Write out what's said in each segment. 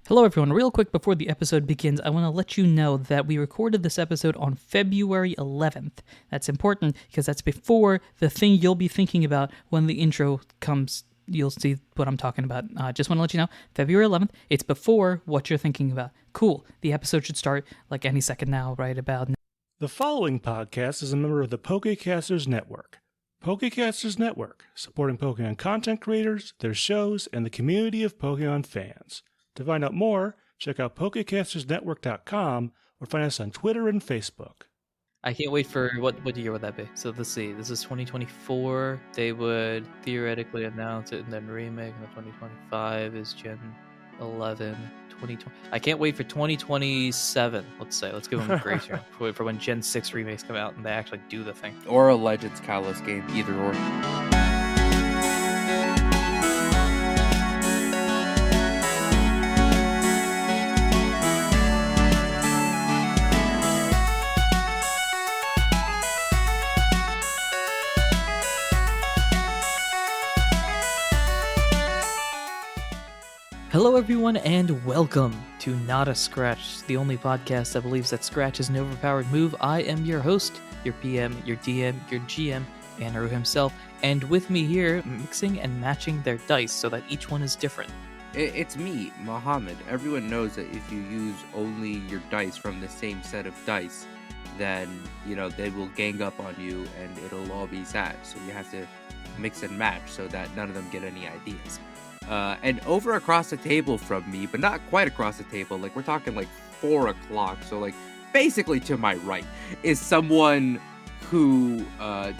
Hello everyone, real quick before the episode begins, I want to let you know that we recorded this episode on February 11th. That's important because that's before the thing you'll be thinking about when the intro comes. You'll see what I'm talking about. Just want to let you know, February 11th, it's before what you're thinking about. Cool. The episode should start like any second now, right about now. The following podcast is a member of the Pokecasters Network. Pokecasters Network, supporting Pokemon content creators, their shows, and the community of Pokemon fans. To find out more, check out PokecastersNetwork.com or find us on Twitter and Facebook. I can't wait for what year would that be? So let's see. This is 2024. They would theoretically announce it and then remake. And 2025 is Gen 11. 2020. I can't wait for 2027. Let's say. Let's give them a grace here for when Gen 6 remakes come out and they actually do the thing. Or a Legends Kalos game, either or. Hello everyone and welcome to Not a Scratch, the only podcast that believes that Scratch is an overpowered move. I am your host, your PM, your DM, your GM, Anirudh himself, and with me here, mixing and matching their dice so that each one is different. It's me, Mohammed. Everyone knows that if you use only your dice from the same set of dice, then, they will gang up on you and it'll all be sad. So you have to mix and match so that none of them get any ideas. And over across the table from me, but not quite across the table, we're talking 4 o'clock, so basically to my right, is someone who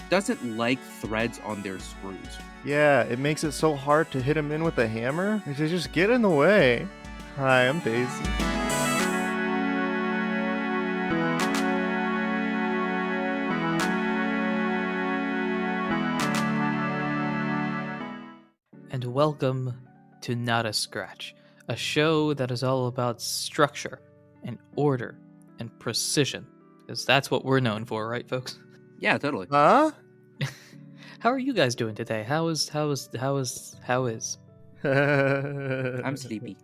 doesn't like threads on their screws. Yeah, it makes it so hard to hit him in with a hammer. They just get in the way. Hi, I'm Daisy. And welcome to Not a Scratch, a show that is all about structure and order and precision, because that's what we're known for, right, folks? Yeah, totally. Huh? How are you guys doing today? How is? I'm sleepy.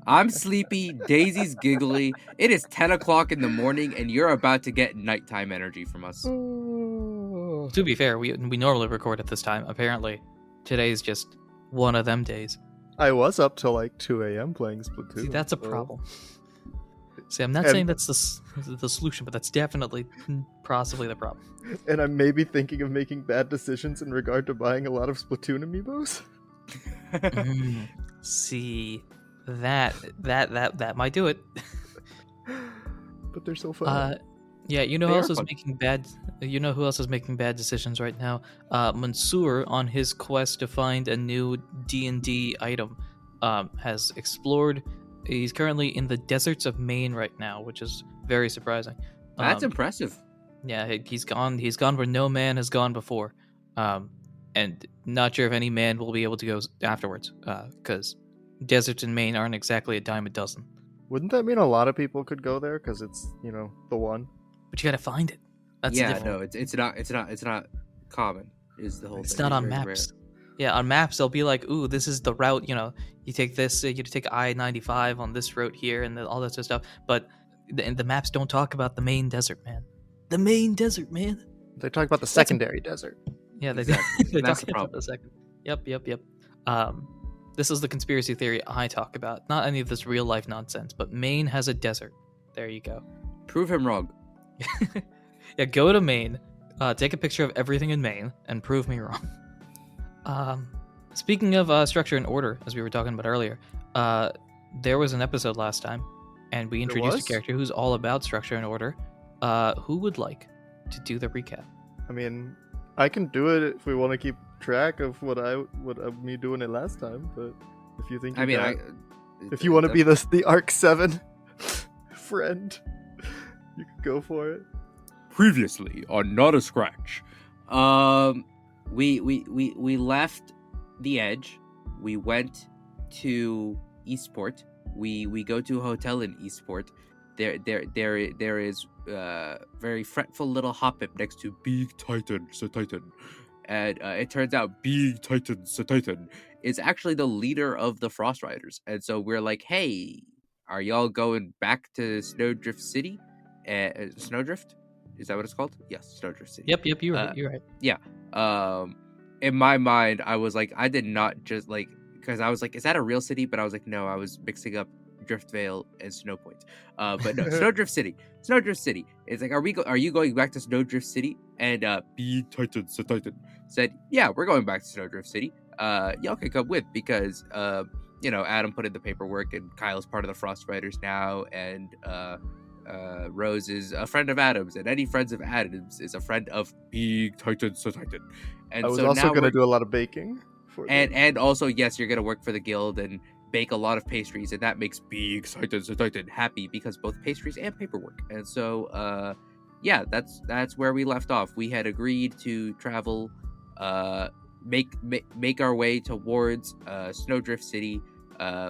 I'm sleepy. Daisy's giggly. It is 10 o'clock in the morning, and you're about to get nighttime energy from us. To be fair, we normally record at this time. Apparently, today's just one of them days. I was up till 2 a.m. playing Splatoon. See, that's a problem. See, I'm not saying that's the solution, but that's definitely possibly the problem. And I'm maybe thinking of making bad decisions in regard to buying a lot of Splatoon amiibos. See, that might do it. But they're so fun. Yeah, who else is making bad? You know who else is making bad decisions right now? Mansoor, on his quest to find a new D&D item, has explored. He's currently in the deserts of Maine right now, which is very surprising. That's impressive. Yeah, he's gone where no man has gone before, and not sure if any man will be able to go afterwards, because deserts in Maine aren't exactly a dime a dozen. Wouldn't that mean a lot of people could go there because it's the one? But you gotta find it. That's it's not common. Is the whole it's thing. not on very maps. rare. Yeah, on maps they'll be like, "Ooh, this is the route." You take this. You take I-95 on this route here, and all that sort of stuff. But the maps don't talk about the main desert, man. The main desert, man. They talk about the secondary desert. Yeah, they Exactly. they That's talk the about problem. the second. Yep. This is the conspiracy theory I talk about. Not any of this real life nonsense. But Maine has a desert. There you go. Prove him wrong. Yeah, go to Maine, take a picture of everything in Maine, and prove me wrong. Speaking of structure and order, as we were talking about earlier, there was an episode last time, and we introduced a character who's all about structure and order. Who would like to do the recap? I mean, I can do it if we want to keep track of what me doing it last time. But if you think, if you want to be the Arc 7 friend, you could go for it. Previously on Not a Scratch, we left the Edge. We went to Eastport. We go to a hotel in Eastport. There is very fretful little Hoppip next to Big Titan, Sir Titan, and it turns out Big Titan Titan is actually the leader of the Frost Riders, and so we're like, hey, are y'all going back to Snowdrift City? Snowdrift, is that what it's called? Yes, Snowdrift City. Yep, you're right. You're right. Yeah. In my mind, I was like, I did not just like, because I was like, is that a real city? But I was like, no, I was mixing up Driftvale and Snowpoint. But no, Snowdrift City. Snowdrift City. It's like, are you going back to Snowdrift City? And Big Titan Titan said, yeah, we're going back to Snowdrift City. Y'all can come with because Adam put in the paperwork, and Kyle's part of the Frost Riders now, and Rose is a friend of Adam's, and any friends of Adam's is a friend of Big Titan Titan. And I was so also now going to do a lot of baking. And also, yes, you're going to work for the guild and bake a lot of pastries, and that makes Big Titan happy because both pastries and paperwork. And so, yeah, that's where we left off. We had agreed to travel, make our way towards Snowdrift City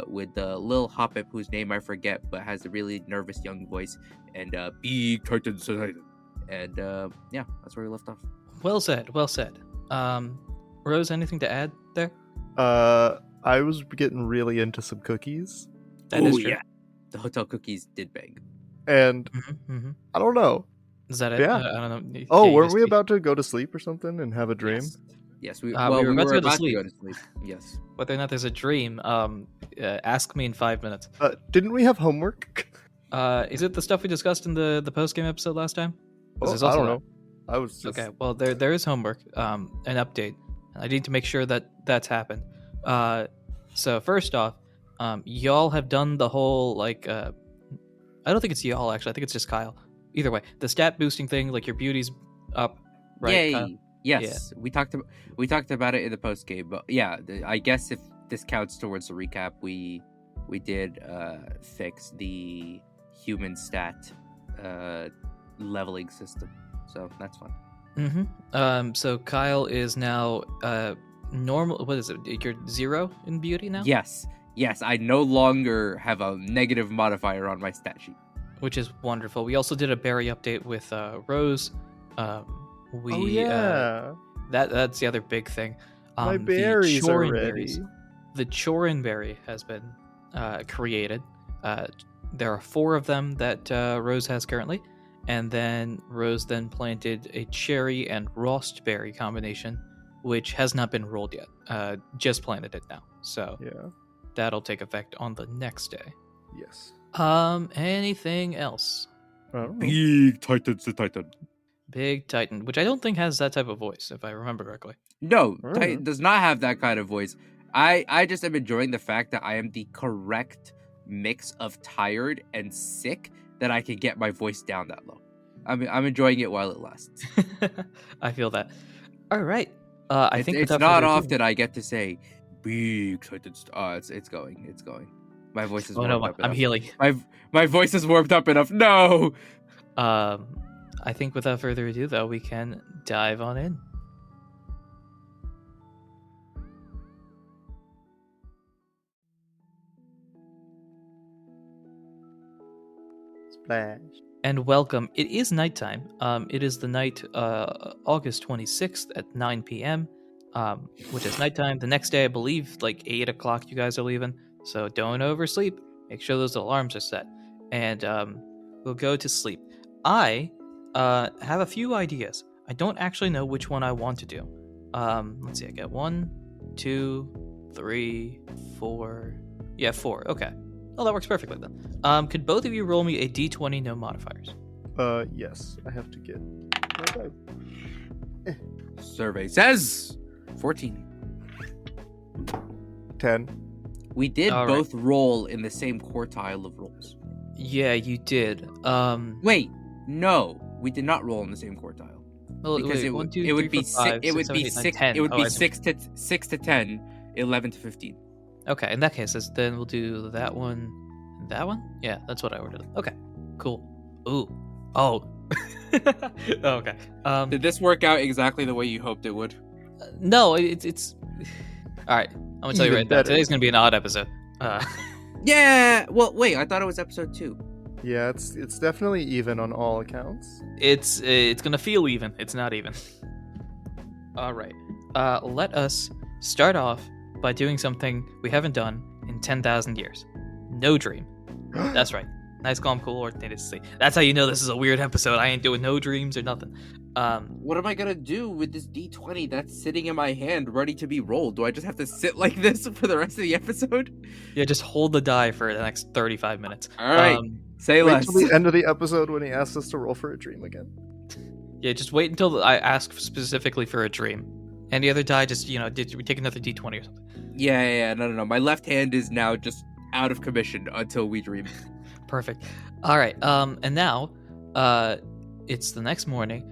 with the Lil Hoppip, whose name I forget, but has a really nervous young voice, and Big Titan Titan. And yeah, that's where we left off. Well said. Rose, anything to add there? I was getting really into some cookies. That is true. Yeah. The hotel cookies did bang. And I don't know. Is that it? Yeah. I don't know. Oh, weren't we about to go to sleep or something and have a dream? Yes, we were about to go to sleep. Yes. Whether or not there's a dream, ask me in 5 minutes. Didn't we have homework? Is it the stuff we discussed in the post-game episode last time? I don't know. I was just... Okay, well, there is homework, an update. I need to make sure that's happened. So first off, y'all have done the whole, like, I don't think it's y'all, actually. I think it's just Kyle. Either way, the stat boosting thing, like your beauty's up, right? Yay! Kyle? Yes, yeah. We talked about it in the post game, but yeah, I guess if this counts towards the recap, we did fix the human stat leveling system, so that's fun. So Kyle is now normal. What is it? You're 0 in beauty now? Yes, I no longer have a negative modifier on my stat sheet, which is wonderful. We also did a berry update with Rose. That's the other big thing. My berries are ready. The Chorin berry has been created. There are 4 of them that Rose has currently, and then Rose then planted a cherry and rost berry combination, which has not been rolled yet. Just planted it now, so yeah, that'll take effect on the next day. Yes. Anything else? Big Titan Titan. Big Titan, which I don't think has that type of voice, if I remember correctly. No, Titan does not have that kind of voice. I just am enjoying the fact that I am the correct mix of tired and sick that I can get my voice down that low. I'm enjoying it while it lasts. I feel that. All right. I think it's not often I get to say Big Titan. It's going. My voice is warmed up enough. I'm healing. My voice is warmed up enough. No. I think without further ado, though, we can dive on in. Splash. And welcome. It is nighttime. It is the night, August 26th at 9 p.m., which is nighttime. The next day, I believe, like 8 o'clock, you guys are leaving. So don't oversleep. Make sure those alarms are set. And we'll go to sleep. I have a few ideas. I don't actually know which one I want to do. Let's see. I got 1, 2, 3, 4. Yeah, 4. Okay. Oh, that works perfectly then. Could both of you roll me a d20 no modifiers? Yes. I have to get... Survey says 14. 10. We did both roll in the same quartile of rolls. Yeah, you did. Wait, no, we did not roll in the same quartile. Well, because wait, it would be 6 to 10, 11 to 15. Okay, in that case, then we'll do that one. That one? Yeah, that's what I ordered. Okay, cool. Ooh. Oh. Okay. Did this work out exactly the way you hoped it would? No, it's... All right, I'm going to tell you right now. Today's going to be an odd episode. Yeah! Well, wait, I thought it was episode 2. Yeah, it's definitely even on all accounts. It's going to feel even. It's not even. All right. Let us start off by doing something we haven't done in 10,000 years. No dream. That's right. Nice, calm, cool, ordinated sleep. That's how you know this is a weird episode. I ain't doing no dreams or nothing. What am I gonna do with this D20 that's sitting in my hand, ready to be rolled? Do I just have to sit like this for the rest of the episode? Yeah, just hold the die for the next 35 minutes. All right. Say Wait less. till the end of the episode when he asks us to roll for a dream again. Yeah, just wait until I ask specifically for a dream. Any other die, just, did we take another D20 or something? Yeah. No. My left hand is now just out of commission until we dream. Perfect. All right. And now, it's the next morning.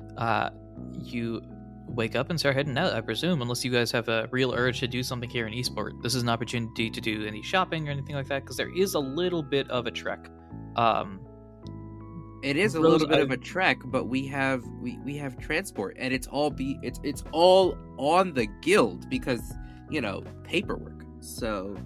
You wake up and start heading out, I presume, unless you guys have a real urge to do something here in Eastport. This is an opportunity to do any shopping or anything like that, because there is a little bit of a trek. It is a little bit of a trek, but we have transport, and it's all on the guild because paperwork. So,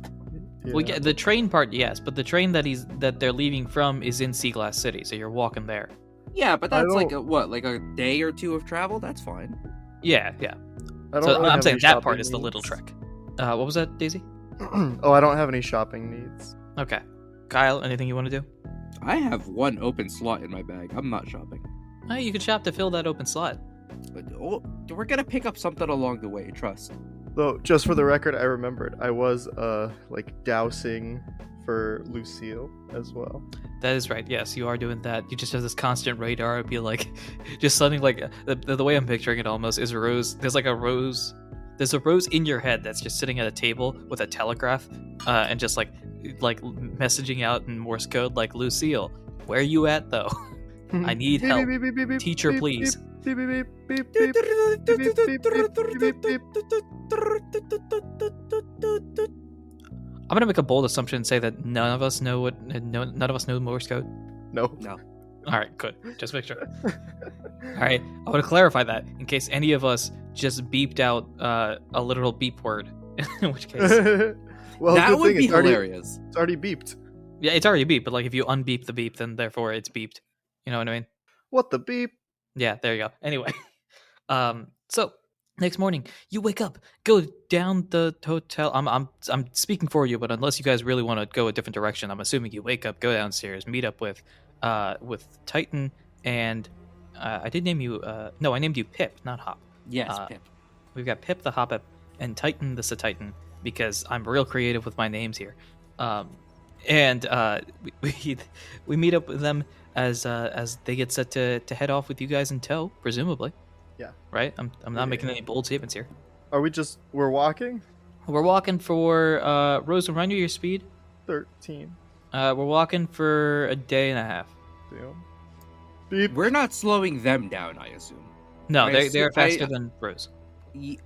well, yeah, the train part, yes, but the train that they're leaving from is in Sea Glass City, so you're walking there. Yeah, but that's like a day or two of travel. That's fine. Yeah. I'm saying that part is the little trek. What was that, Daisy? Oh, I don't have any shopping needs. Okay, Kyle, anything you want to do? I have one open slot in my bag. I'm not shopping. Oh, you could shop to fill that open slot. But, we're gonna pick up something along the way. Trust. Though, just for the record, I remembered I was dousing for Lucille as well. That is right. Yes, you are doing that. You just have this constant radar. It'd be like, just something like the way I'm picturing it almost is a rose. There's a rose in your head that's just sitting at a table with a telegraph, and just like messaging out in Morse code, like, Lucille, where you at though? I need help. Teacher, please. I'm gonna make a bold assumption and say that none of us know Morse code. No. All right, good. Just make sure. All right, I want to clarify that in case any of us just beeped out a literal beep word. In which case, well, that would be hilarious. It's already beeped. Yeah, it's already beeped. But like, if you unbeep the beep, then therefore it's beeped. You know what I mean? What the beep? Yeah, there you go. Anyway, so next morning you wake up, go down the hotel. I'm speaking for you, but unless you guys really want to go a different direction, I'm assuming you wake up, go downstairs, meet up with Titan, and I did name you. No, I named you Pip, not Hop. Yes, Pip. We've got Pip the Hop and Titan the Satitan, because I'm real creative with my names here. And we meet up with them as they get set to head off with you guys in tow, presumably. Yeah. Right? I'm not making any bold statements here. We're walking? We're walking for Rose, remind you your speed? 13. We're walking for a day and a half. Damn. Beep. We're not slowing them down, I assume. No, they're faster than Rose.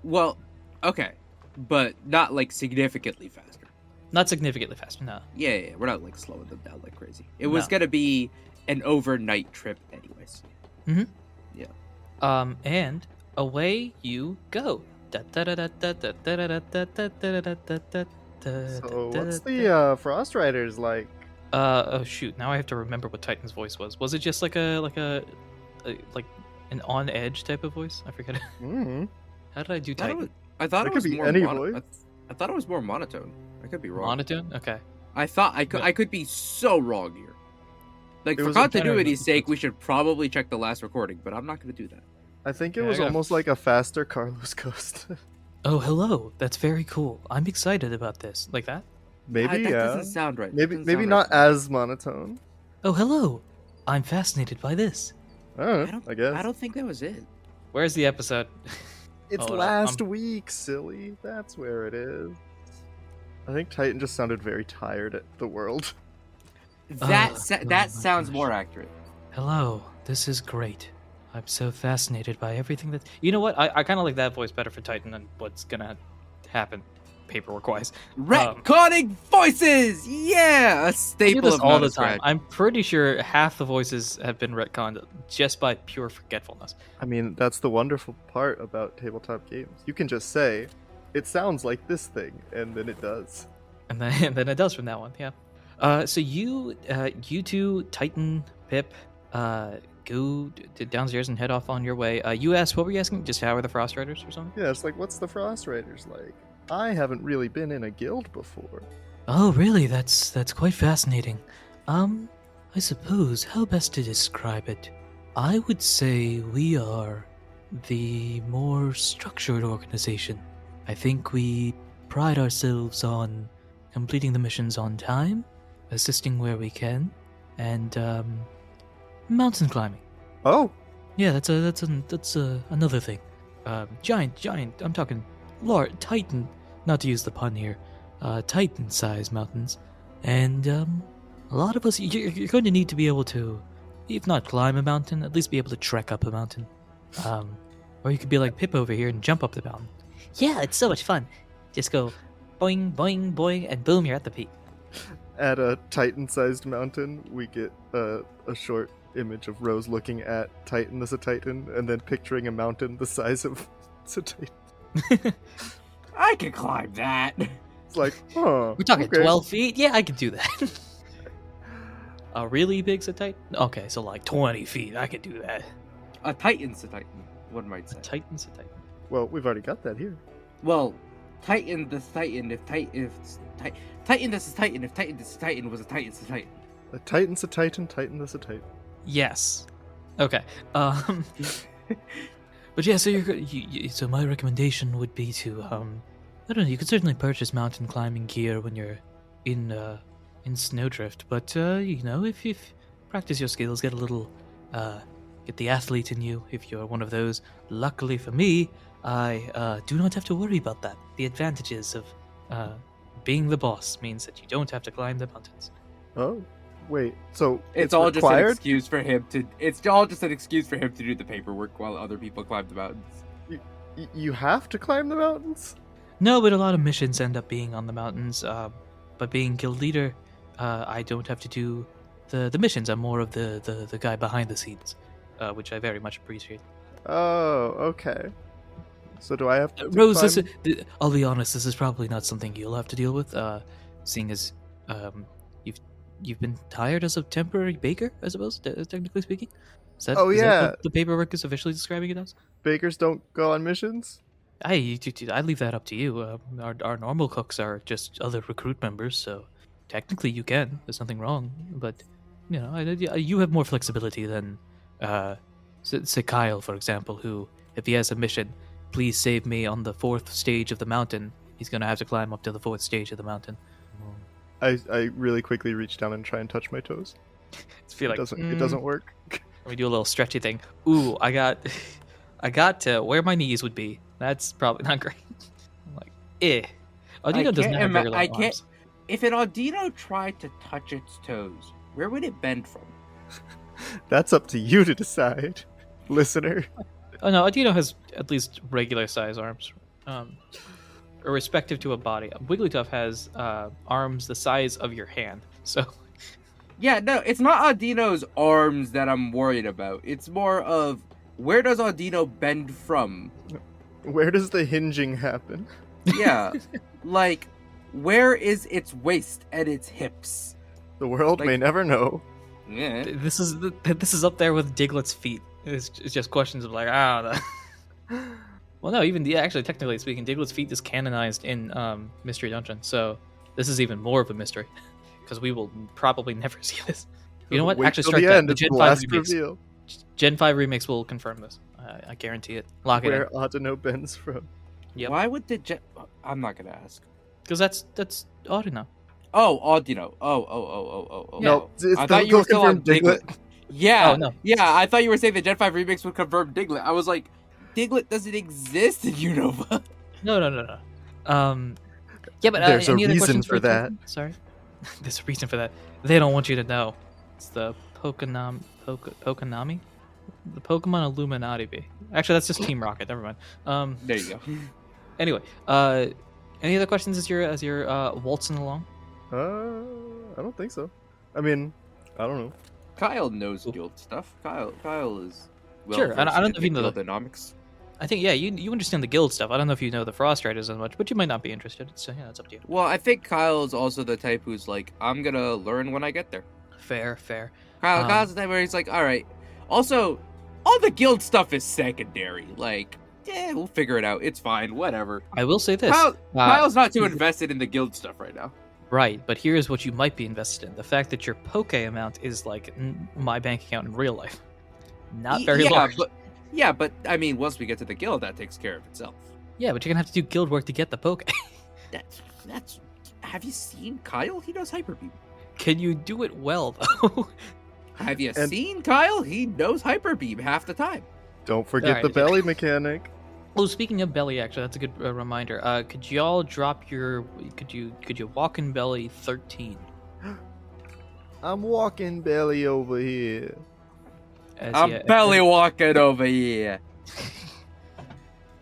Well, okay, but not like significantly faster. Not significantly faster, no. Yeah, we're not like slowing them down like crazy. It was gonna be an overnight trip, anyways. Mm-hmm. Yeah. And away you go. So what's the Frost Riders like? Oh shoot! Now I have to remember what Titan's voice was. Was it just like an on edge type of voice? I forget. Mm-hmm. How did I do Titan? I thought it was could be more any voice. I thought it was more monotone. I could be wrong. Monotone? Okay. I thought I could be so wrong here. Like, for continuity's sake, we should probably check the last recording, but I'm not going to do that. I think it was almost like a faster Carlos Ghost. Oh, hello. That's very cool. I'm excited about this. Like that? Maybe, that yeah. doesn't sound right. Maybe not as monotone. Oh, hello. I'm fascinated by this. I guess. I don't think that was it. Where's the episode? It's last week, silly. That's where it is. I think Titan just sounded very tired at the world. That sounds more accurate. Hello. This is great. I'm so fascinated by everything that... You know what? I kind of like that voice better for Titan than what's going to happen paperwork-wise. Retconning voices! Yeah! A staple of all the time. I'm pretty sure half the voices have been retconned just by pure forgetfulness. I mean, that's the wonderful part about tabletop games. You can just say, it sounds like this thing, and then it does. And then it does from that one, yeah. So you two, Titan, Pip, go downstairs and head off on your way. You asked, what were you asking? Just how are the Frost Riders or something? Yeah, it's like, what's the Frost Riders like? I haven't really been in a guild before. Oh, really? That's quite fascinating. I suppose, how best to describe it? I would say we are the more structured organization. I think we pride ourselves on completing the missions on time, assisting where we can, and mountain climbing. Oh, yeah, that's another thing. Giant. I'm talking large, titan. Not to use the pun here. Titan-sized mountains, and a lot of us. You're going to need to be able to, if not climb a mountain, at least be able to trek up a mountain. Or you could be like Pip over here and jump up the mountain. Yeah, it's so much fun. Just go boing, boing, boing, and boom, you're at the peak. At a Titan-sized mountain, we get a short image of Rose looking at Titan as a Titan, and then picturing a mountain the size of a Titan. I can climb that. It's like, huh. We're talking okay. 12 feet? Yeah, I could do that. A really big's a Titan? Okay, so like 20 feet, I could do that. A Titan's a Titan, one might say. A Titan's a Titan. Well, we've already got that here. Well, Titan this Titan, if Titan this is Titan, if Titan this is Titan was a Titan's a Titan. A Titan's a Titan, Titan this a Titan. Yes. Okay. But yeah, so so my recommendation would be to I don't know. You could certainly purchase mountain climbing gear when you're in Snowdrift, but if you practice your skills, get a little get the athlete in you. If you're one of those, luckily for me, I do not have to worry about that. The advantages of being the boss means that you don't have to climb the mountains. Oh. Wait, so it's all required? Just an excuse for him to. It's all just an excuse for him to do the paperwork while other people climb the mountains. You have to climb the mountains? No, but a lot of missions end up being on the mountains. But being guild leader, I don't have to do the missions. I'm more of the guy behind the scenes, which I very much appreciate. Oh, okay. So do I have to Rose, I'll be honest, this is probably not something you'll have to deal with, seeing as you've been hired as a temporary baker, I suppose, technically speaking. Is that what the paperwork is officially describing it as? Bakers don't go on missions? I leave that up to you. Our normal cooks are just other recruit members, so technically you can. There's nothing wrong. But, you have more flexibility than, say Kyle, for example, who, if he has a mission, please save me on the 4th stage of the mountain, he's going to have to climb up to the 4th stage of the mountain. I really quickly reach down and try and touch my toes. It doesn't work. We do a little stretchy thing. Ooh, I got to where my knees would be. That's probably not great. I'm like, Audino doesn't have very long arms. If an Audino tried to touch its toes, where would it bend from? That's up to you to decide, listener. Oh no, Audino has at least regular size arms. Irrespective to a body. Wigglytuff has arms the size of your hand. So yeah, no, it's not Audino's arms that I'm worried about. It's more of, where does Audino bend from? Where does the hinging happen? Yeah. Like, where is its waist and its hips? The world may never know. Yeah. This is up there with Diglett's feet. It's just questions of like, Well, no, actually, technically speaking, Diglett's feet is canonized in Mystery Dungeon, so this is even more of a mystery, because we will probably never see this. You know what? Actually, strike that. The Gen 5 remakes. Gen 5 remakes will confirm this. I guarantee it. Lock it in. Where Audino bends from. Yep. Why would the I'm not gonna ask. Because that's Audino. Oh, Audino. Oh. No, I thought you were still on Diglett. Yeah. Oh, no. Yeah, I thought you were saying the Gen 5 remakes would confirm Diglett. I was like, Diglett doesn't exist in Unova. No. Yeah, but there's a reason for that. Sorry. There's a reason for that. They don't want you to know. It's the Pokonami? The Pokemon Illuminati bee. Actually, that's just Team Rocket. Never mind. There you go. Anyway, any other questions as you're waltzing along? I don't think so. I mean, I don't know. Kyle knows guild stuff. Kyle is sure. I don't know if you know the guildonomics. I think you understand the guild stuff. I don't know if you know the Frost Riders as much, but you might not be interested. So yeah, that's up to you. Well, I think Kyle is also the type who's like, I'm gonna learn when I get there. Fair. Kyle's the type where he's like, all right. Also, all the guild stuff is secondary. Like, we'll figure it out. It's fine. Whatever. I will say this. Kyle's not too invested in the guild stuff right now. Right, but here's what you might be invested in. The fact that your Poke amount is like my bank account in real life. Not very large. But I mean, once we get to the guild, that takes care of itself. Yeah, but you're going to have to do guild work to get the Poke. That's... Have you seen Kyle? He knows Hyper Beam. Can you do it well, though? Have you seen Kyle? He knows Hyper Beam half the time. Don't forget the belly mechanic. Oh, speaking of belly, actually, that's a good reminder. Could y'all drop your... Could you walk in belly 13? I'm walking belly over here. I'm belly walking over here.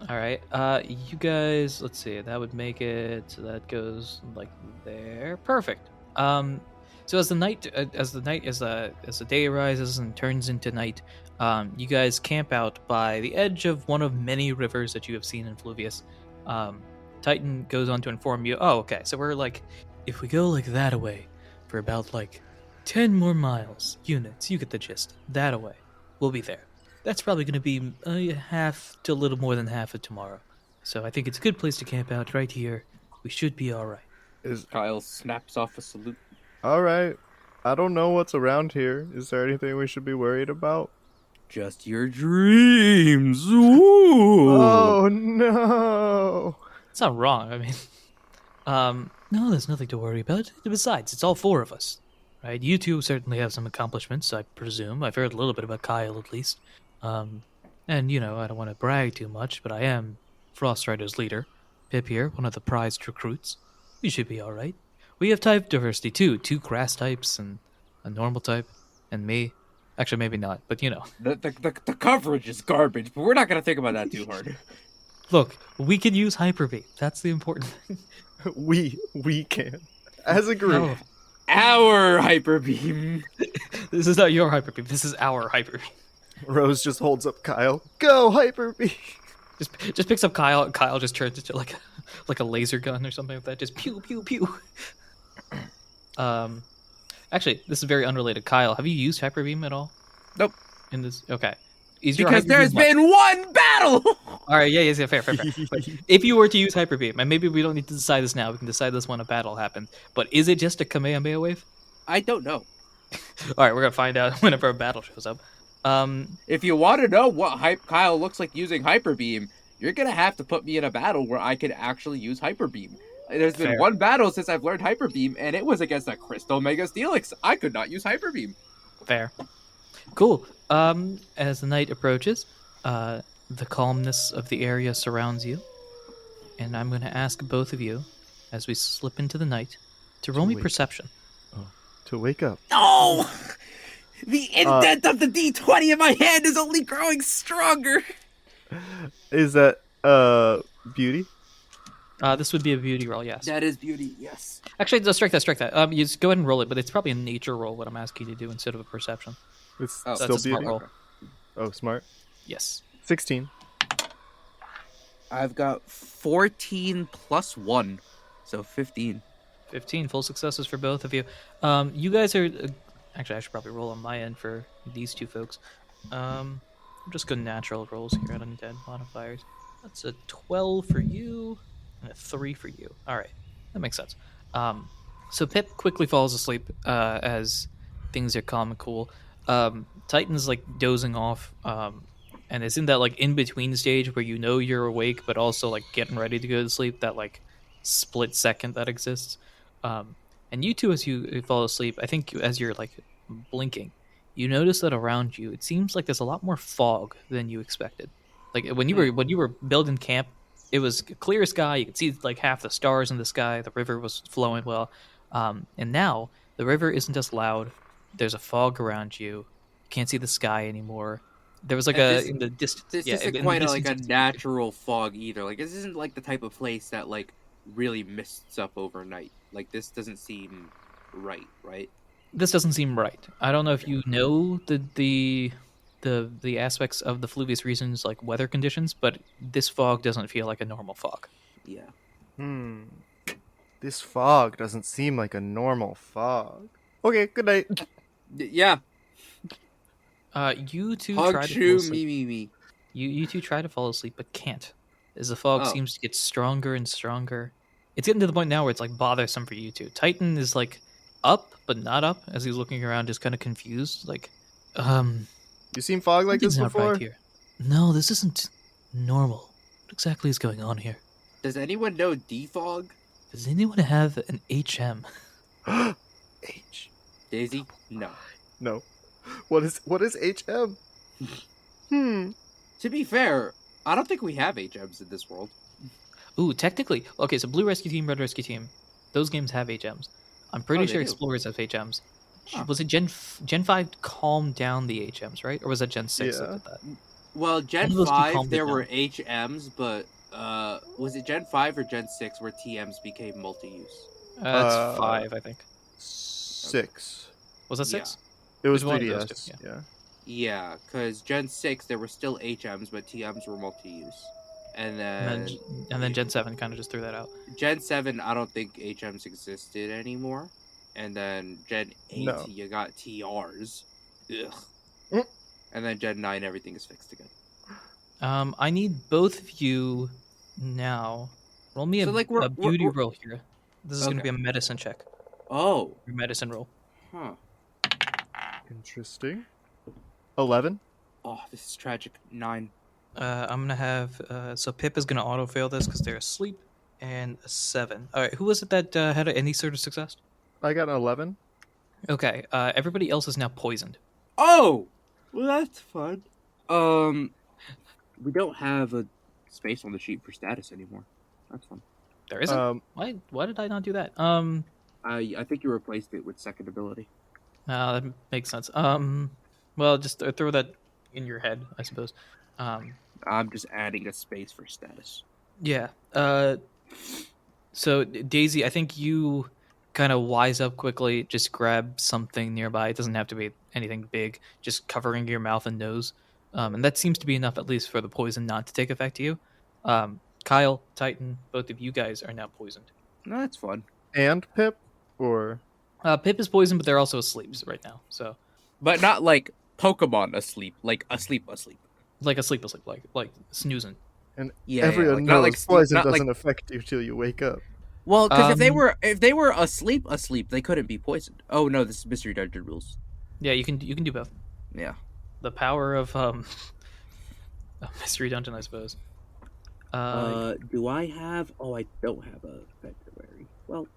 All right. You guys, let's see. That would make it so that goes like there. Perfect. So as the day rises and turns into night, you guys camp out by the edge of one of many rivers that you have seen in Fluvius. Titan goes on to inform you, oh, okay, so we're like, if we go like that away for about like 10 more miles, units, you get the gist, that away, we'll be there. That's probably going to be half to a little more than half of tomorrow. So I think it's a good place to camp out right here. We should be all right. Kyle snaps off a salute. All right. I don't know what's around here. Is there anything we should be worried about? Just your dreams. Ooh. Oh, no. It's not wrong. I mean, no, there's nothing to worry about. Besides, it's all four of us. Right? You two certainly have some accomplishments, I presume. I've heard a little bit about Kyle, at least. And, you know, I don't want to brag too much, but I am Frost Rider's leader. Pip here, one of the prized recruits. We should be all right. We have type diversity, too. 2 grass types and a normal type, and me. Actually, maybe not, but you know. The coverage is garbage, but we're not going to think about that too hard. Look, we can use Hyper-Beam. That's the important thing. We can. As a group. No. Our Hyper Beam. This is not your Hyper Beam. This is our Hyper Beam. Rose just holds up Kyle. Go Hyper Beam. Just picks up Kyle, and Kyle just turns into like a laser gun or something like that. Just pew pew pew. Actually, this is very unrelated. Kyle, have you used Hyper Beam at all? Nope. In this, okay. Because there's been one battle. All right, yeah, fair. But if you were to use Hyper Beam, and maybe we don't need to decide this now, we can decide this when a battle happens. But is it just a Kamehameha wave? I don't know. All right, we're gonna find out whenever a battle shows up. If you want to know what Kyle looks like using Hyper Beam, you're gonna have to put me in a battle where I can actually use Hyper Beam. There's been one battle since I've learned Hyper Beam, and it was against a Crystal Mega Steelix. I could not use Hyper Beam. Fair. Cool. As the night approaches, the calmness of the area surrounds you, and I'm going to ask both of you, as we slip into the night, to roll me perception. Oh, to wake up. No! The indent of the D20 in my hand is only growing stronger! Is that, beauty? This would be a beauty roll, yes. That is beauty, yes. Actually, let's strike that. You just go ahead and roll it, but it's probably a nature roll, what I'm asking you to do, instead of a perception. It's still that's a smart roll. Oh, smart. Yes. 16. I've got 14 plus 1, so 15. 15 full successes for both of you. You guys are... actually, I should probably roll on my end for these two folks. I'm just going natural rolls here. I don't need to add modifiers. That's a 12 for you and a 3 for you. All right. That makes sense. So Pip quickly falls asleep as things are calm and cool. Titan's like dozing off, and it's in that like in between stage where you know you're awake, but also like getting ready to go to sleep. That like split second that exists. And you two, as you fall asleep, I think as you're like blinking, you notice that around you, it seems like there's a lot more fog than you expected. Like when you were building camp, it was clear sky. You could see like half the stars in the sky. The river was flowing well, and now the river isn't as loud. There's a fog around you. You can't see the sky anymore. There was like in the distance. This isn't quite like a natural fog either. Like this isn't like the type of place that like really mists up overnight. Like this doesn't seem right? This doesn't seem right. I don't know if you know the aspects of the Fluvius regions like weather conditions, but this fog doesn't feel like a normal fog. Yeah. This fog doesn't seem like a normal fog. Okay, good night. Yeah. You two Hug, try to fall chew, asleep. me. You two try to fall asleep, but can't, as the fog Oh. seems to get stronger and stronger. It's getting to the point now where it's like bothersome for you two. Titan is like up, but not up, as he's looking around, just kind of confused. Like, You seen fog like this something's not before? right here. No, this isn't normal. What exactly is going on here? Does anyone know defog? Does anyone have an HM? H. Daisy? No. No. What is HM? To be fair, I don't think we have HMs in this world. Ooh, technically, okay. So Blue Rescue Team, Red Rescue Team, those games have HMs. I'm pretty they sure do. Explorers have HMs. Huh. Was it Gen 5 calmed down the HMs, right? Or was that Gen 6 that did that? Well, Gen One of those two 5, calmed there it were down. HMs, but was it Gen 5 or Gen 6 where TMs became multi-use? It's 5, I think. 6. Was that 6? It was It was one of those 3DS. two, Yeah. Yeah, because Gen 6, there were still HMs, but TMs were multi-use. And then And then Gen 7 kind of just threw that out. Gen 7, I don't think HMs existed anymore. And then Gen 8, No. you got TRs. Ugh. Mm. And then Gen 9, everything is fixed again. I need both of you now. Roll me So, like, a beauty we're- roll here. This is going to Okay. be a medicine check. Oh. Your medicine roll. Huh. Interesting. 11. Oh, this is tragic. 9. I'm gonna have so Pip is gonna auto fail this because they're asleep, and a 7. All right, who was it that had any sort of success? I got an 11. Okay, everybody else is now poisoned. Oh! Well, that's fun. We don't have a space on the sheet for status anymore. That's fun. There isn't. Why did I not do that? I think you replaced it with second ability. That makes sense. Well, just throw that in your head, I suppose. I'm just adding a space for status. Yeah. So Daisy, I think you kind of wise up quickly. Just grab something nearby. It doesn't have to be anything big. Just covering your mouth and nose, and that seems to be enough, at least for the poison not to take effect to you. Kyle, Titan, both of you guys are now poisoned. No, that's fun. And Pip? Or... Pip is poisoned, but they're also asleep right now. So, But not like Pokemon asleep, like asleep. like asleep, like snoozing. And Yeah, everyone not knows like poison not doesn't like. affect you till you wake up. Well, because Um, if they were asleep, they couldn't be poisoned. Oh no, this is Mystery Dungeon rules. Yeah, you can do both. Yeah. The power of a mystery dungeon, I suppose. Do I have? Oh, I don't have a February. Well,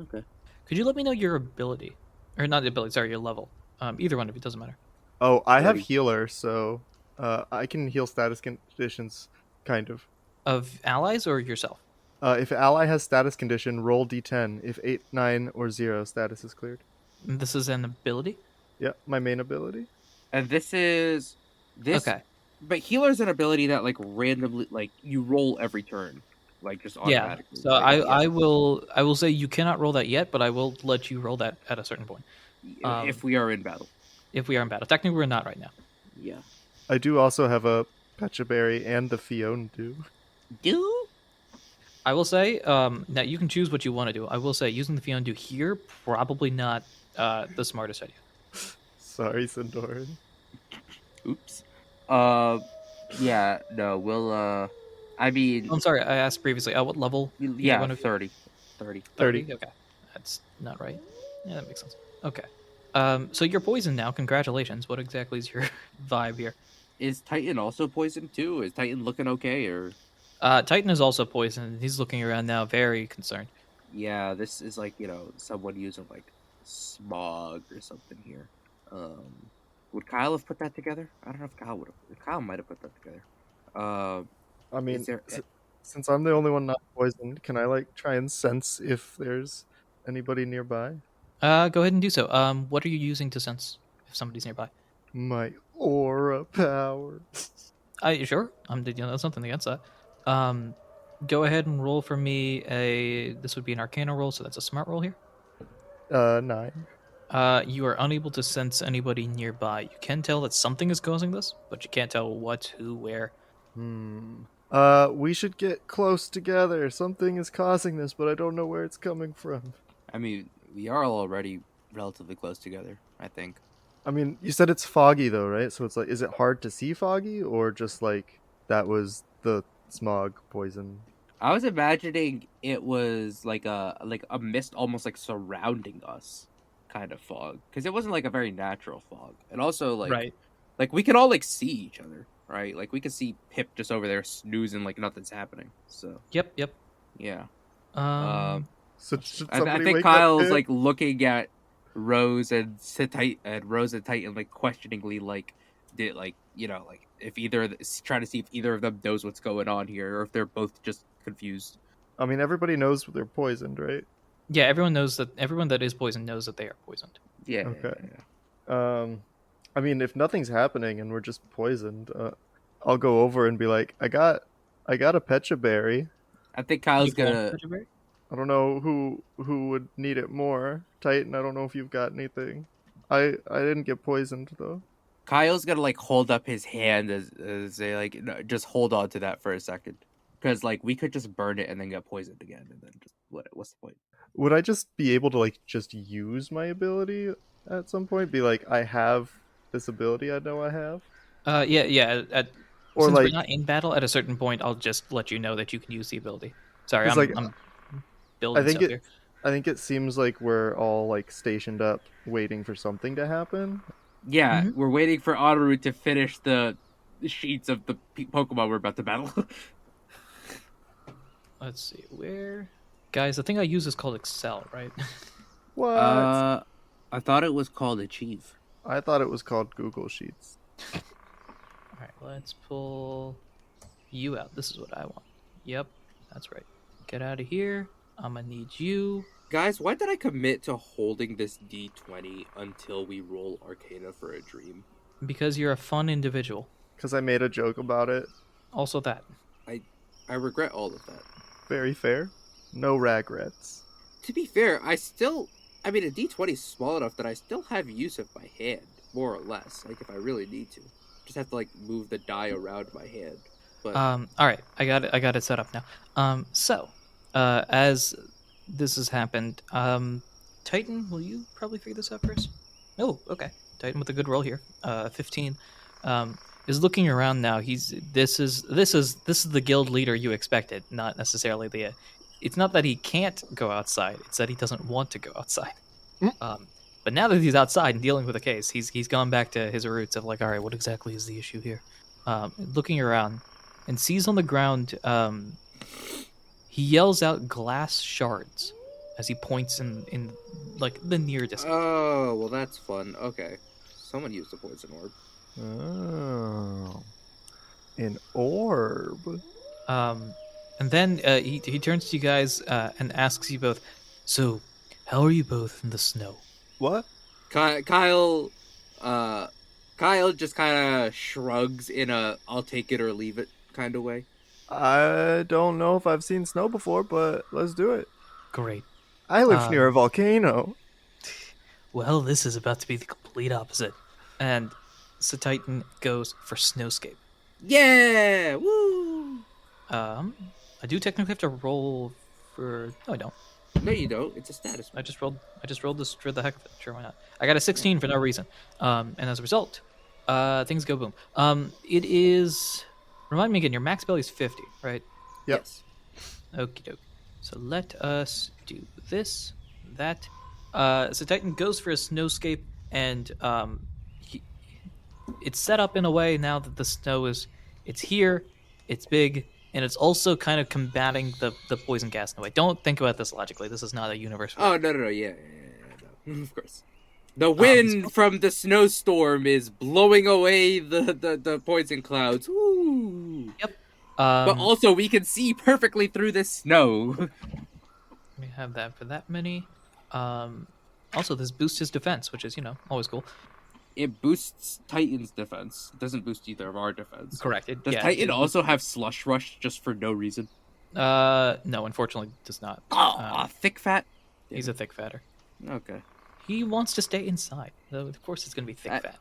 okay. Could you let me know your ability, or not ability? Sorry, your level. Either one of you doesn't matter. Oh, I have 30. healer, so I can heal status conditions, kind of. Of allies or yourself? If ally has status condition, roll d10. If 8, 9, or 0, status is cleared. This is an ability. Yep, my main ability. And this is this. Okay. But healer's an ability that like randomly, like you roll every turn, like just Yeah. automatically. So Like, I will say you cannot roll that yet, but I will let you roll that at a certain point if we are in battle. if we are in battle. Technically, we're not right now. Yeah. I do also have a Pecha Berry and the Fiona do. Do? I will say now you can choose what you want to do. I will say using the Fiondu here probably not the smartest idea. Sorry, Sindoran. Oops. Yeah. No. We'll. I mean. I'm sorry. I asked previously. What level? Yeah. one of- 30. 30. 30. Okay, that's not right. Yeah, that makes sense. Okay. So you're poisoned now. Congratulations. What exactly is your vibe here? Is Titan also poisoned too? Is Titan looking okay or? Titan is also poisoned. He's looking around now, very concerned. Yeah. This is like someone using like smog or something here. Would Kyle have put that together? I don't know if Kyle would have. Kyle might have put that together. I mean, Is there- since I'm the only one not poisoned, can I like try and sense if there's anybody nearby? Go ahead and do so. What are you using to sense if somebody's nearby? My aura power. Sure. There's something against that. Go ahead and roll for me this would be an Arcana roll, so that's a smart roll here. 9. You are unable to sense anybody nearby. You can tell that something is causing this, but you can't tell what, who, where. We should get close together. Something is causing this, but I don't know where it's coming from. I mean, we are already relatively close together, I think. I mean, you said it's foggy though, right? So it's like, is it hard to see foggy, or just like that was the smog poison? I was imagining it was like a mist almost like surrounding us kind of fog, because it wasn't like a very natural fog. And also like we could all like see each other, right? Like we could see Pip just over there snoozing like nothing's happening. So Yep. yeah. So I think Kyle's like looking at Rose and Titan like questioningly, like did like like if trying to see if either of them knows what's going on here, or if they're both just confused. I mean, everybody knows they're poisoned, right? Yeah, everyone that is poisoned knows that they are poisoned. Yeah. Okay. Yeah. I mean, if nothing's happening and we're just poisoned, I'll go over and be like, I got a pecha berry. I think Kyle's gonna. I don't know who would need it more. Titan, I don't know if you've got anything. I didn't get poisoned though. Kyle's gonna like hold up his hand as they like no, just hold on to that for a second, because like we could just burn it and then get poisoned again, and then just what's the point? Would I just be able to like just use my ability at some point? Be like, I have this ability. I know I have. Yeah. Or since like, we're not in battle, at a certain point, I'll just let you know that you can use the ability. Sorry, I'm building stuff here. I think it seems like we're all like stationed up, waiting for something to happen. Yeah, we're waiting for Anirudh to finish the sheets of the Pokemon we're about to battle. Let's see where, guys. The thing I use is called Excel, right? What? I thought it was called Achieve. I thought it was called Google Sheets. All right, let's pull you out. This is what I want. Yep, that's right. Get out of here. I'm gonna need you. Guys, why did I commit to holding this D20 until we roll Arcana for a dream? Because you're a fun individual. Because I made a joke about it. Also that. I regret all of that. Very fair. No regrets. To be fair, a D20 is small enough that I still have use of my hand, more or less. Like if I really need to, just have to like move the die around my hand. But all right, I got it set up now. As this has happened, Titan, will you probably figure this out first? Oh, okay. Titan with a good roll here. 15. Is looking around now. This is the guild leader you expected, not necessarily the. It's not that he can't go outside; it's that he doesn't want to go outside. But now that he's outside and dealing with a case, he's gone back to his roots of like, all right, what exactly is the issue here? Looking around, and sees on the ground. He yells out glass shards as he points in like the near distance. Oh, well, that's fun. Okay, someone used a poison orb. Oh, an orb. And then he turns to you guys and asks you both, so how are you both in the snow? What? Kyle just kind of shrugs in a I'll take it or leave it kind of way. I don't know if I've seen snow before, but let's do it. Great. I live near a volcano. Well, this is about to be the complete opposite. And so Titan goes for snowscape. Yeah! Woo! I do technically have to roll for. No, I don't. No, you don't. It's a status. I just rolled this for the heck of it. Sure, why not? I got a 16 for no reason. And as a result, things go boom. It is. Remind me again. Your max ability is 50, right? Yep. Yes. Okie doke. So let us do this, that. So Titan goes for a snowscape, and it's set up in a way now that the snow it's here, it's big, and it's also kind of combating the poison gas in a way. Don't think about this logically. This is not a universe. Oh, no, yeah, no. Of course. The wind from the snowstorm is blowing away the poison clouds. Woo! Yep. But also, we can see perfectly through this snow. Let me have that for that many. Also, this boosts his defense, which is, always cool. It boosts Titan's defense. It doesn't boost either of our defense. Correct. Does Titan also have Slush Rush just for no reason? No, unfortunately, does not. Thick fat? He's a thick fatter. Okay. He wants to stay inside. So of course, it's going to be thick fat.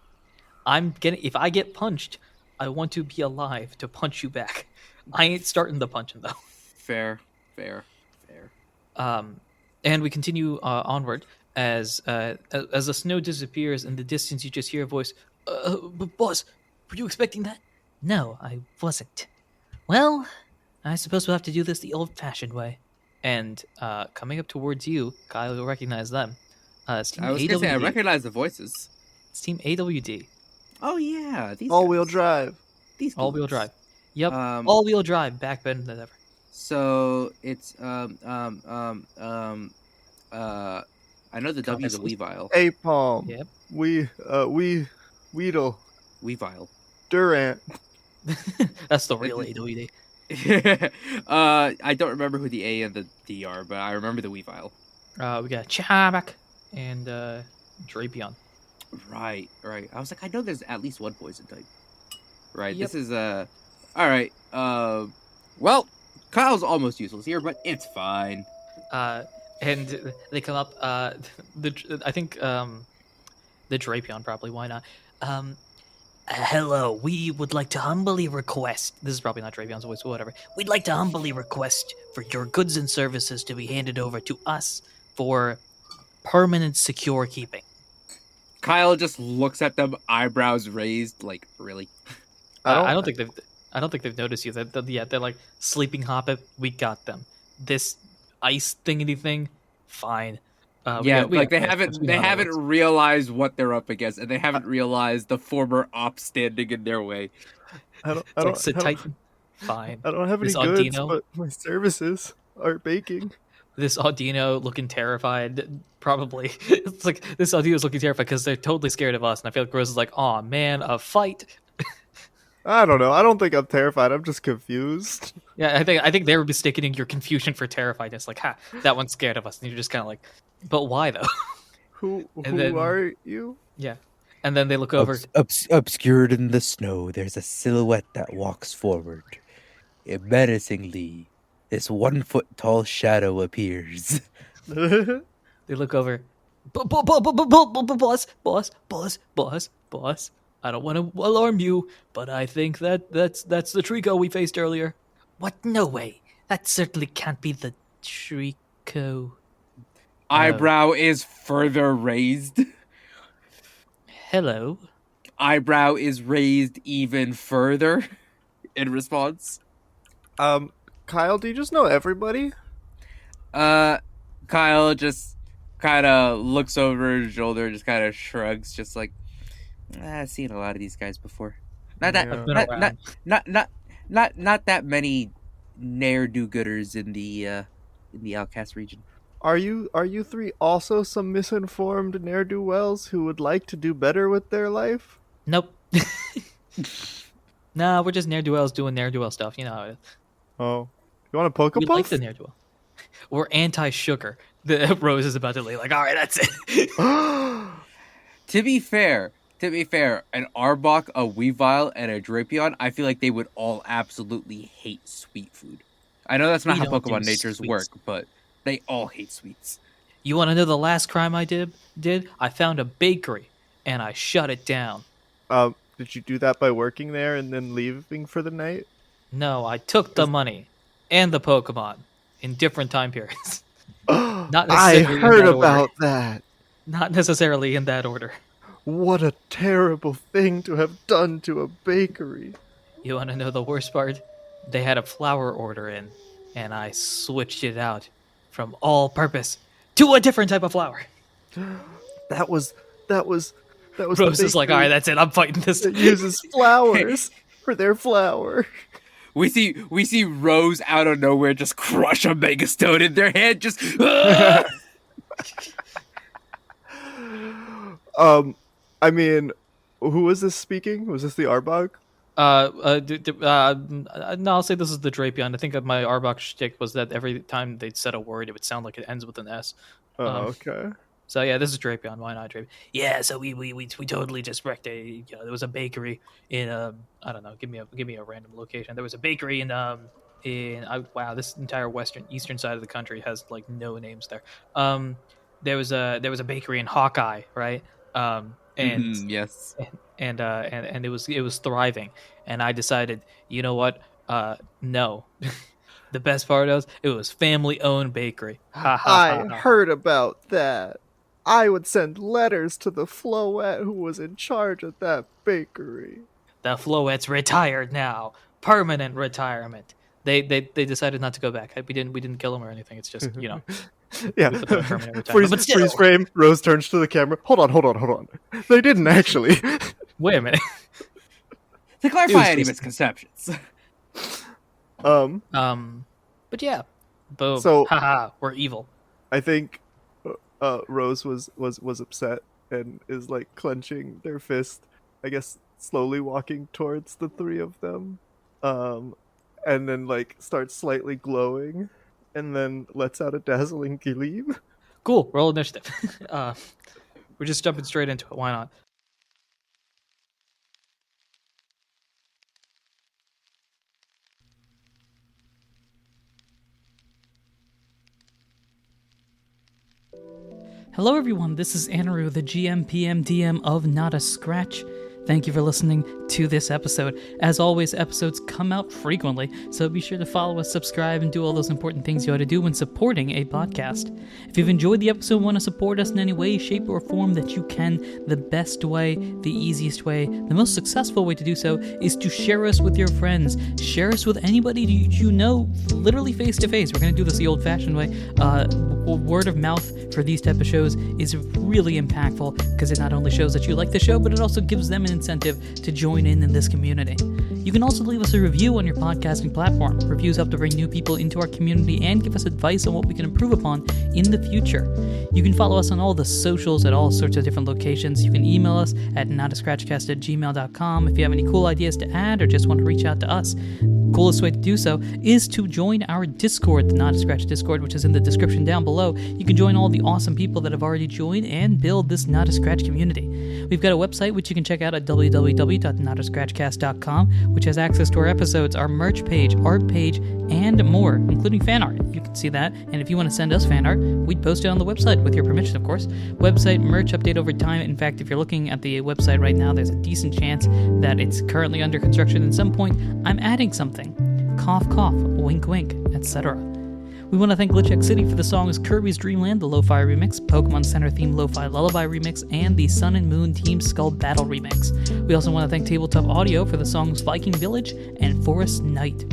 If I get punched, I want to be alive to punch you back. I ain't starting the punching, though. Fair. And we continue onward as the snow disappears in the distance, you just hear a voice. But boss, were you expecting that? No, I wasn't. Well, I suppose we'll have to do this the old-fashioned way. And coming up towards you, Kyle, you'll recognize them. It's Team I was AWD. gonna say I recognize the voices. It's Team AWD. Oh yeah, these All-wheel guys. drive. These All-wheel dudes. drive. Yep, Um, all-wheel drive, back better than ever. So it's I know the W is a Constantly. Weavile. Apalm. Yep. Weedle. Weavile. Durant. That's the real AWD. I don't remember who the A and the D are, but I remember the Weavile. We got Chabak and Drapion. Right. I was like, I know there's at least one poison type. Right. Yep. This is all right. Well, Kyle's almost useless here, but it's fine. And they come up. I think the Drapion probably. Why not? Hello, we would like to humbly request. This is probably not Drapion's voice, but whatever. We'd like to humbly request for your goods and services to be handed over to us for permanent secure keeping. Kyle just looks at them, eyebrows raised, like, really? I don't think they've noticed you. They're like sleeping hobbit. We got them. This ice thingy thing, fine. They haven't realized what they're up against, and they haven't realized the former op standing in their way. Titan. Fine. I don't have any This goods, Audino? but my services are baking. This Audino looking terrified. Probably it's like this Audino's looking terrified because they're totally scared of us, and I feel like Rose is like, "Oh man, a fight." I don't know. I don't think I'm terrified. I'm just confused. Yeah, I think they were mistaking your confusion for terrifiedness. Like, ha, that one's scared of us, and you're just kind of like, but why though? Who then- are you? Yeah, and then they look over. Obscured in the snow, there's a silhouette that walks forward. Menacingly, this 1 foot tall shadow appears. They look over. Boss. I don't want to alarm you, but I think that's the Trico we faced earlier. What? No way. That certainly can't be the Trico. Eyebrow is further raised. Hello. Eyebrow is raised even further in response. Kyle, do you just know everybody? Kyle just kind of looks over his shoulder, just kind of shrugs, just like, I've seen a lot of these guys before. Not that, Yeah. not that many ne'er-do-gooders in the Outcast region. Are you three also some misinformed ne'er-do-wells who would like to do better with their life? Nope. Nah, we're just ne'er-do-wells doing ne'er-do-well stuff. You know how it is. Oh, you want a Poke We Puff? like the ne'er-do-well. We're anti-sugar. The Rose is about to lay like, all right, that's it. To be fair, an Arbok, a Weavile, and a Drapion, I feel like they would all absolutely hate sweet food. I know that's not We how don't do Pokemon natures sweets. work, but they all hate sweets. You want to know the last crime I did? I found a bakery and I shut it down. Did you do that by working there and then leaving for the night? No, I took the money and the Pokemon in different time periods. Not I necessarily in heard that order. about that. Not necessarily in that order. What a terrible thing to have done to a bakery. You want to know the worst part? They had a flour order in, and I switched it out from all-purpose to a different type of flour. That was Rose the is like, all right, that's it. I'm fighting this. that uses flowers for their flour. We see Rose out of nowhere just crush a Megastone in their hand, just "Ah!" I mean, who was this speaking? Was this the Arbok? No, I'll say this is the Drapion. I think that my Arbok shtick was that every time they'd said a word, it would sound like it ends with an S. Okay. So yeah, this is Drapion. Why not Drapion? Yeah, so we totally just wrecked a. There was a bakery in I don't know. Give me a random location. There was a bakery in wow, this entire eastern side of the country has like no names there. There was a bakery in Hawkeye, right? And yes, and it was thriving, and I decided, you know what? No. The best part was it was family owned bakery. Ha ha. I heard about that. I would send letters to the Floette who was in charge of that bakery. The Floette's retired now. Permanent retirement. They decided not to go back. We didn't kill him or anything. It's just, you know. Yeah. Freeze frame. Rose turns to the camera. Hold on. They didn't actually. Wait a minute. To clarify any misconceptions. But yeah. Boom. So, haha, we're evil. I think Rose was upset and is like clenching their fist, I guess slowly walking towards the three of them. And then like starts slightly glowing and then lets out a dazzling gleam. Cool, roll initiative. We're just jumping straight into it. Why not? Hello everyone, this is Anirudh, the GM, PM, DM of Not a Scratch. Thank you for listening to this episode. As always, episodes come out frequently, so be sure to follow us, subscribe, and do all those important things you ought to do when supporting a podcast. If you've enjoyed the episode and want to support us in any way, shape, or form that you can, the best way, the easiest way, the most successful way to do so is to share us with your friends. Share us with anybody you know, literally face to face. We're going to do this the old-fashioned way. Word of mouth for these type of shows is really impactful because it not only shows that you like the show, but it also gives them an incentive to join in this community. You can also leave us a review on your podcasting platform. Reviews help to bring new people into our community and give us advice on what we can improve upon in the future. You can follow us on all the socials at all sorts of different locations. You can email us at notascratchcast@gmail.com if you have any cool ideas to add or just want to reach out to us. Coolest way to do so is to join our Discord, the Not a Scratch Discord, which is in the description down below. You can join all the awesome people that have already joined and build this Not a Scratch community. We've got a website which you can check out at www.notascratchcast.com, which has access to our episodes, our merch page, art page, and more, including fan art. You can see that, and if you want to send us fan art, we'd post it on the website with your permission, of course. Website merch update over time. In fact, if you're looking at the website right now, there's a decent chance that it's currently under construction. At some point, I'm adding something. Cough, cough, wink, wink, etc. We want to thank Glitchx City for the songs Kirby's Dream Land, the Lo-Fi remix, Pokemon Center theme Lo-Fi Lullaby remix, and the Sun and Moon Team Skull Battle remix. We also want to thank Tabletop Audio for the songs Viking Village and Forest Night.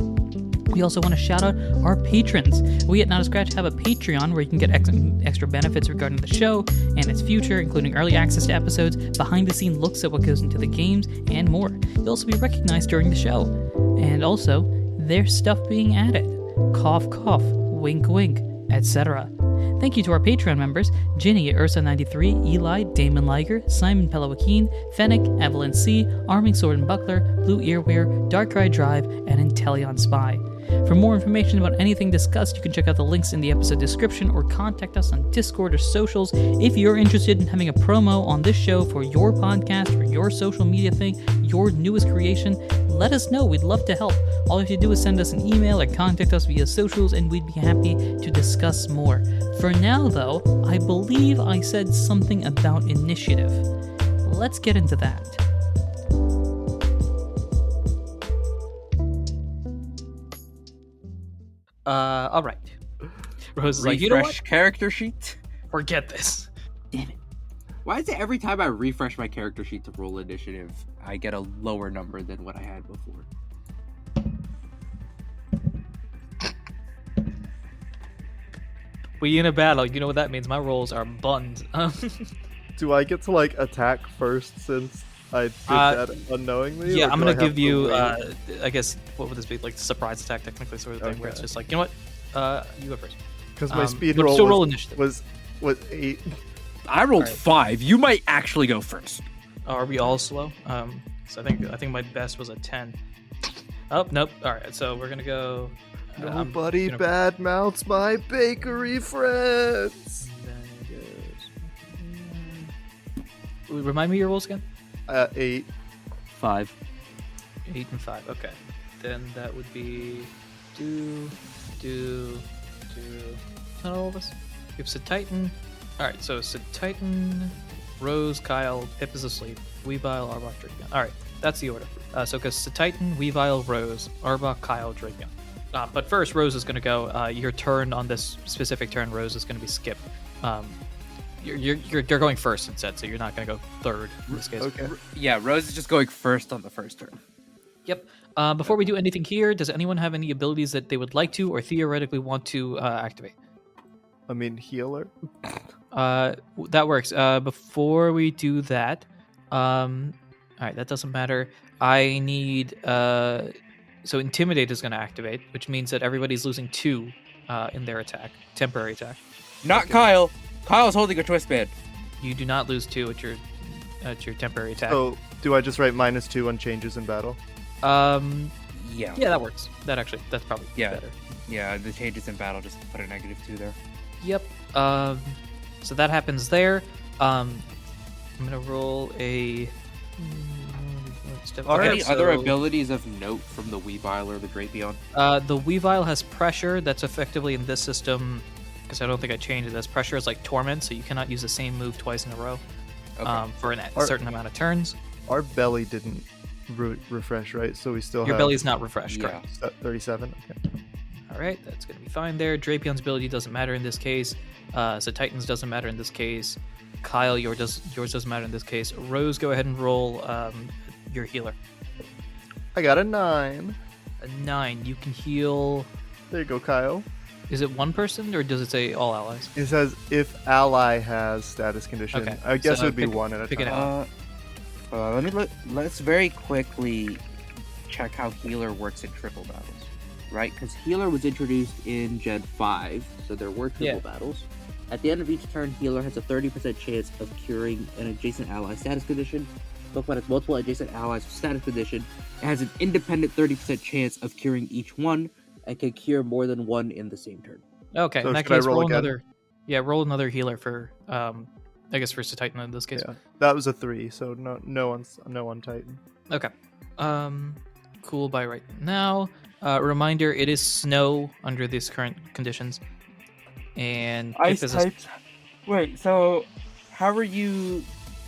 We also want to shout out our patrons. We at Not a Scratch have a Patreon where you can get extra benefits regarding the show and its future, including early access to episodes, behind-the-scenes looks at what goes into the games, and more. You'll also be recognized during the show. And also, there's stuff being added. Cough, cough, wink, wink, etc. Thank you to our Patreon members, Ginny, Ursa93, Eli, Damon Liger, Simon Pelawakeen, Fennec, Evelyn C., Arming Sword and Buckler, Blue Earwear, Darkrai Drive, and Intellion Spy. For more information about anything discussed, you can check out the links in the episode description or contact us on Discord or socials. If you're interested in having a promo on this show for your podcast, for your social media thing, your newest creation, let us know. We'd love to help. All you have to do is send us an email or contact us via socials, and we'd be happy to discuss more. For now, though, I believe I said something about initiative. Let's get into that. All right. Rose is like, you know what? Character sheet? Forget this. Damn it. Why is it every time I refresh my character sheet to roll initiative, I get a lower number than what I had before? We in a battle. You know what that means. My rolls are buns. Do I get to like attack first since I did that unknowingly? Yeah, I'm gonna give you. I guess what would this be, like surprise attack technically, sort of thing, where it's just like, you know what, you go first. Because my speed roll still roll initiative. was 8. I rolled 5. You might actually go first. Are we all slow? So I think my best was a 10. Oh nope. All right, so we're gonna go. Nobody badmouths my bakery friends. Remind me your rolls again. 8. 5. 8 and 5. Okay, then that would be do. Not all of us. We have Titan. All right, so Titan, Rose, Kyle, Pip is asleep, Weavile, Arbok, Drakeon. All right, that's the order. So it goes Titan, Weavile, Rose, Arbok, Kyle, Drakeon. But first, Rose is going to go. Your turn on this specific turn, Rose, is going to be skip. You're going first instead, so you're not going to go third in this case. Okay. Yeah, Rose is just going first on the first turn. Yep. Before we do anything here, does anyone have any abilities that they would like to or theoretically want to activate? I mean, healer. That works. Before we do that, all right, that doesn't matter. I need so Intimidate is going to activate, which means that everybody's losing 2 in their attack, temporary attack. Not Kyle. Kyle's holding a twist band. You do not lose 2 at your temporary attack. So, do I just write -2 on changes in battle? Yeah. Yeah, that works. That's probably better. Yeah, the changes in battle just put a -2 there. Yep. So that happens there. I'm gonna roll a. Are any other abilities of note from the Weavile or the Drapion? The Weavile has pressure. That's effectively in this system, because I don't think I changed it. As pressure is like torment, so you cannot use the same move twice in a row for a certain amount of turns. Our belly didn't refresh, right? So we still Your have belly's not refreshed, correct? 37. Okay. All right, that's going to be fine there. Drapion's ability doesn't matter in this case. So Titan's doesn't matter in this case. Kyle, yours doesn't matter in this case. Rose, go ahead and roll your healer. I got a 9. A 9. You can heal. There you go, Kyle. Is it one person or does it say all allies? It says if ally has status condition. Okay, I guess so it would be one at a pick it time. out. Let's very quickly check how healer works in triple battles, right? Because healer was introduced in Gen 5, so there were triple battles. At the end of each turn, healer has a 30% chance of curing an adjacent ally status condition. Pokemon has multiple adjacent allies with status condition. It has an independent 30% chance of curing each one, and can cure more than one in the same turn. Okay, So in that should I case, roll roll again? another. Yeah, roll another healer for. I guess for Titan in this case. Yeah, that was a 3, so no on Titan. Okay. Cool by right now. Reminder: it is snow under these current conditions, and Ice types. Wait, so how are you?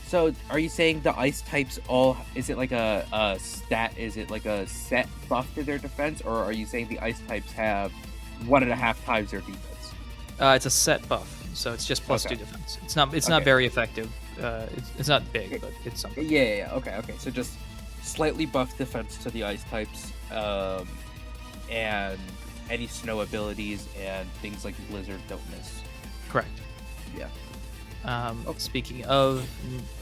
So are you saying the ice types all? Is it like a stat? Is it like a set buff to their defense, or are you saying the ice types have 1.5 times their defense? It's a set buff, so it's just +2 defense. It's not very effective. It's not big, but it's something. Yeah. Okay. So just slightly buff defense to the ice types, and any snow abilities and things like blizzard don't miss. Correct. Yeah. Speaking of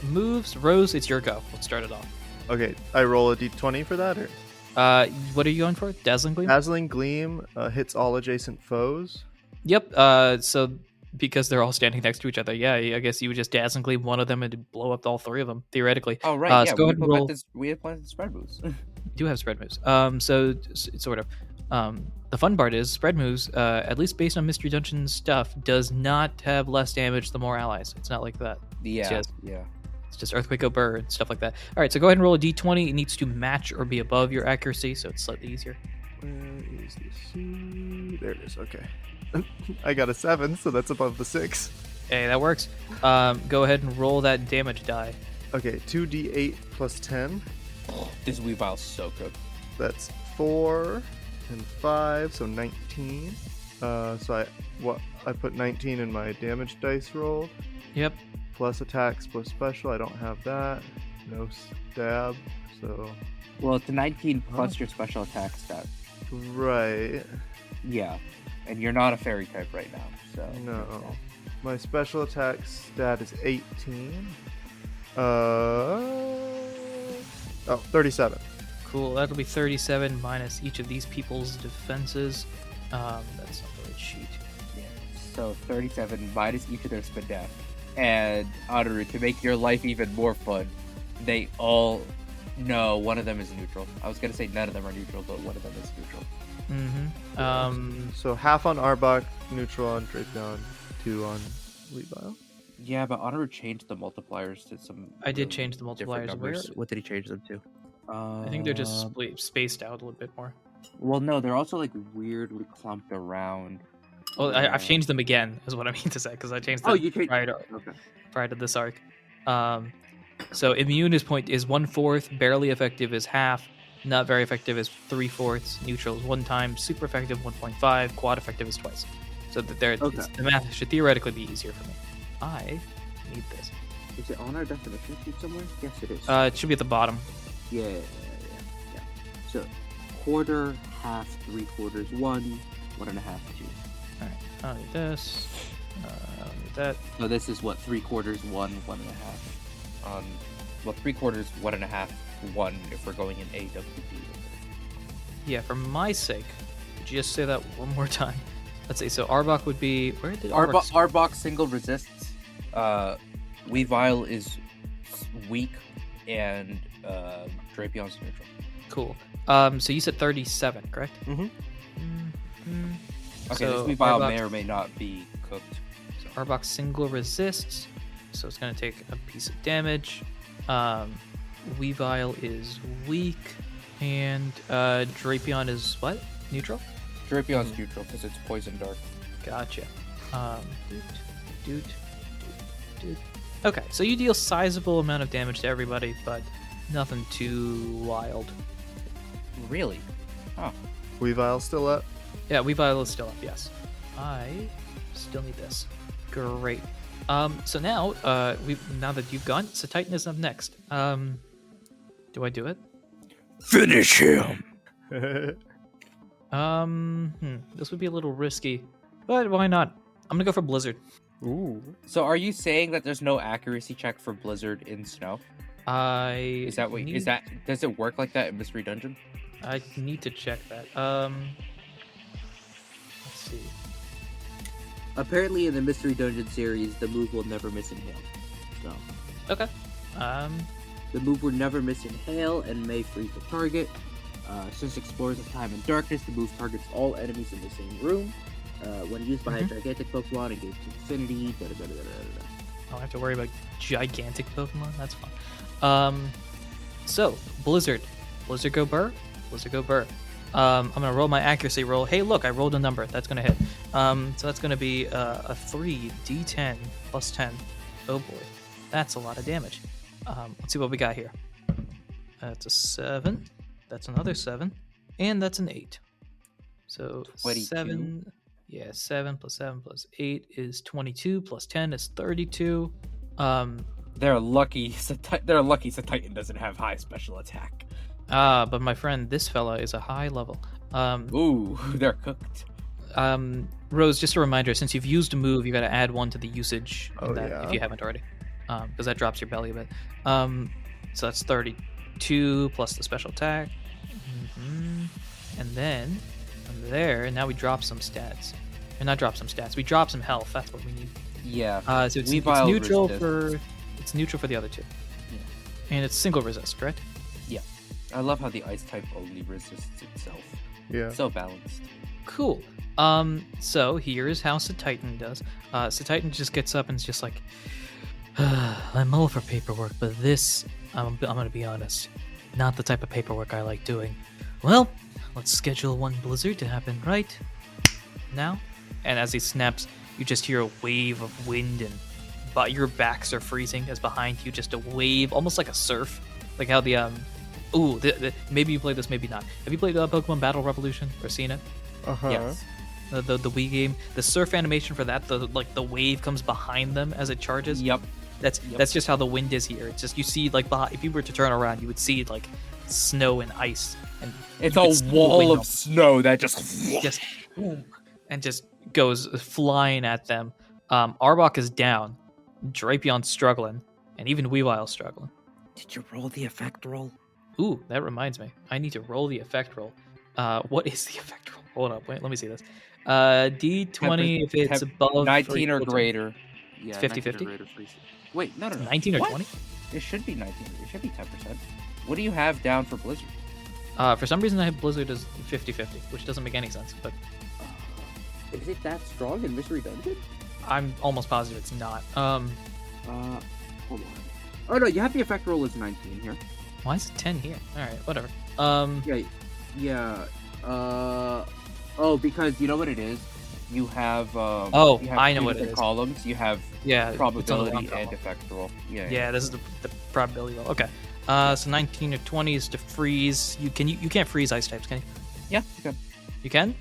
moves, Rose, it's your go. Let's start it off. Okay, I roll a d20 for that, or What are you going for? Dazzling Gleam? Dazzling Gleam hits all adjacent foes. Yep. So because they're all standing next to each other, yeah, I guess you would just Dazzling Gleam one of them and blow up all 3 of them, theoretically. Oh, right. So go ahead and roll. We have plans to spread moves. You do have spread moves. So it's sort of. The fun part is spread moves, at least based on Mystery Dungeon stuff, does not have less damage the more allies. It's not like that. Yeah. It's just Earthquake Burr and stuff like that. All right, so go ahead and roll a d20. It needs to match or be above your accuracy, so it's slightly easier. Where is the C? There it is. Okay. I got a 7, so that's above the 6. Hey, that works. Go ahead and roll that damage die. Okay, 2d8 plus 10. This Weavile's so good. That's 4 and 5, so 19. So I put 19 in my damage dice roll. Yep. Plus attacks plus special. I don't have that. No stab. So Well, it's a 19 plus your special attack stat. right. Yeah. And you're not a fairy type right now, so No. My special attack stat is 18. 37. Cool. That'll be 37 minus each of these people's defenses. That's not the right sheet. Yeah. So 37 minus each of their spin dash. And Anirudh, to make your life even more fun, they all no, one of them is neutral. I was gonna say none of them are neutral, but one of them is neutral. Mm-hmm. So half on Arbok, neutral on Drapion, 2 on Weavile. Yeah, but Anirudh changed the multipliers to some. I did change the different multipliers. numbers. What did he change them to? I think they're just spaced out a little bit more. Well, no, they're also like weirdly clumped around. Well, I've changed them again, is what I mean to say, because I changed them you changed. prior to this arc. So immune is 1/4, barely effective is half, not very effective is 3/4, neutral is 1 time, super effective 1.5, quad effective is twice. So that the math should theoretically be easier for me. I need this. Is it on our definition sheet somewhere? Yes, it is. It should be at the bottom. Yeah. So, quarter, half, 3/4, 1, 1.5, 2. All right, I don't need this. I don't need that. So this is what 3/4, 1, 1.5. Well, 3/4, 1.5, 1 if we're going in AWP. Yeah, for my sake, could you just say that one more time? Let's see. So Arbok would be where did Arbok single resists. Weavile is weak, and Drapion's neutral. Cool. So you said 37, correct? Mm-hmm. Okay, So this Weavile Arbok- may or may not be cooked. So Arbok single resists, so it's gonna take a piece of damage. Weavile is weak, and Drapion is what? Neutral? Drapion's neutral because it's poison dark. Gotcha. Doot. Okay, so you deal sizable amount of damage to everybody, but nothing too wild. Really? Huh. Weavile still up? Yeah, Weavile is still up, yes. I still need this. Great. So now, now that you've gone, so Titan is up next. Do I do it? Finish him. This would be a little risky, but why not? I'm gonna go for Blizzard. Ooh. So are you saying that there's no accuracy check for Blizzard in snow? Does it work like that in Mystery Dungeon? I need to check that. Let's see. Apparently in the Mystery Dungeon series, the move will never miss in hail. So Okay. the move will never miss in hail and may freeze the target. Since Explorers of Time and Darkness, the move targets all enemies in the same room. When used by a gigantic Pokemon, it goes to infinity. I don't have to worry about gigantic Pokemon. That's fine. So Blizzard go burr. I'm gonna roll my accuracy roll. Hey, look, I rolled a number. That's gonna hit. So that's gonna be a 3d10 plus 10. Oh boy, that's a lot of damage. Let's see what we got here. That's a 7. That's another 7, and that's an 8. So 22. 7. Yeah, 7 plus 7 plus 8 is 22. Plus 10 is 32. They're lucky. They're lucky. So Titan doesn't have high special attack. But my friend, this fella is a high level. Ooh, they're cooked. Rose, just a reminder, since you've used a move, you got to add 1 to the usage if you haven't already, because that drops your belly a bit. So that's 32 plus the special attack, and then from there, now we drop some stats. Or not drop some stats. We drop some health. That's what we need. Yeah. So it's neutral for the other two. Yeah. And it's single resist, correct? Yeah. I love how the ice type only resists itself. Yeah. So balanced. Cool. So here's how Titan does. Titan just gets up and is just like, I'm all for paperwork, but this, I'm gonna be honest, not the type of paperwork I like doing. Well, let's schedule one blizzard to happen right now. And as he snaps, you just hear a wave of wind, but your backs are freezing as behind you just a wave, almost like a surf, like how the maybe you played this, maybe not. Have you played Pokemon Battle Revolution or seen it? Yes. The Wii game, the surf animation for that, the wave comes behind them as it charges. Yep. That's just how the wind is here. It's just, you see, like, if you were to turn around, you would see like snow and ice, and it's a wall of snow that just and just goes flying at them. Arbok is down, Drapion's struggling, and even Weavile's struggling. Did you roll the effect roll? Ooh, that reminds me. I need to roll the effect roll. What is the effect roll? Hold up, wait, let me see this. D20 if it's above 19 or greater. Yeah, it's 50-50. Wait, no. 19 or what? 20? It should be 19. It should be 10%. What do you have down for Blizzard? For some reason I have Blizzard as 50-50, which doesn't make any sense, but is it that strong in Mystery Dungeon? I'm almost positive it's not. Hold on. Oh no, you have the effect roll as 19 here. Why is it 10 here? All right, whatever. Yeah. Because you know what it is. You have I know what it is. Columns. You have probability and effect roll. Yeah. This is the probability roll. Okay. So 19 or 20 is to freeze. You can't freeze ice types, can you? Yeah, you can. You can?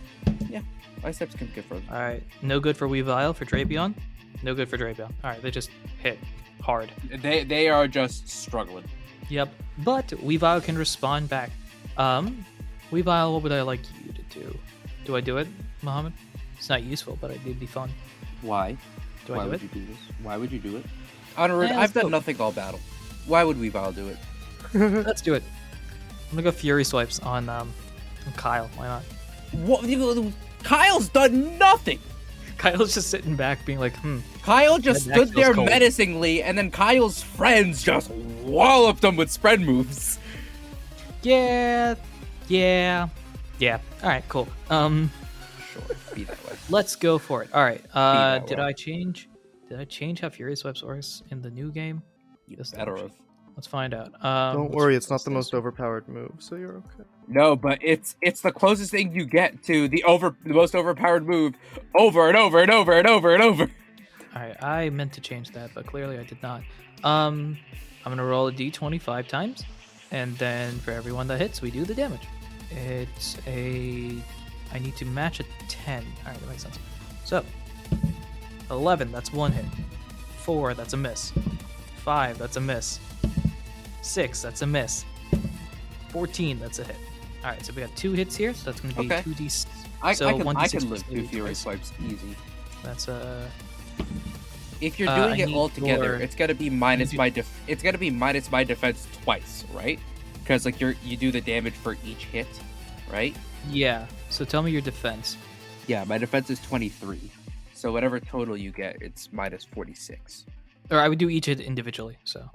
Yeah. Ice types can get frozen. All right. No good for Weavile. For Drapion? No good for Drapion. All right, they just hit. hard. They are just struggling. Yep. But Weavile can respond back. Weavile, what would I like you to do? Do I do it, Mohammed? It's not useful, but it'd be fun. Why? Do I do would it? you do this? Why would you do it? Anirudh, Yeah, I've done go. nothing all battle. Why would Weavile do it? Let's do it. I'm gonna go Fury Swipes on Kyle. Why not? What? Kyle's done nothing. Kyle's just sitting back, being like, Kyle just That stood feels there cold. menacingly, and then Kyle's friends just walloped him with spread moves. yeah. All right, cool. Sure, be that way. Let's go for it. All right. that Did way. I change how Fury Swipes works in the new game? Just Better double of. check. Let's find out. Don't worry, it's not the most overpowered move, so you're okay. No, but it's the closest thing you get to the most overpowered move over and over and over and over and over. All right, I meant to change that, but clearly I did not. I'm gonna roll a d20 5 times, and then for everyone that hits, we do the damage. I need to match a 10. All right, that makes sense. So, 11, that's one hit. 4, that's a miss. 5, that's a miss. 6, that's a miss. 14, that's a hit. All right, so we got 2 hits here, so that's going to be Okay. 2d. I So can 1d6 live plus 2 Fury twice. Swipes easy. That's If you're I doing it need all together, your- it's gonna be minus you- my it's gonna be minus my defense twice, right? Because like you do the damage for each hit, right? yeah. So tell me your defense. Yeah, my defense is 23. So whatever total you get, it's minus 46. Or I would do each hit individually, so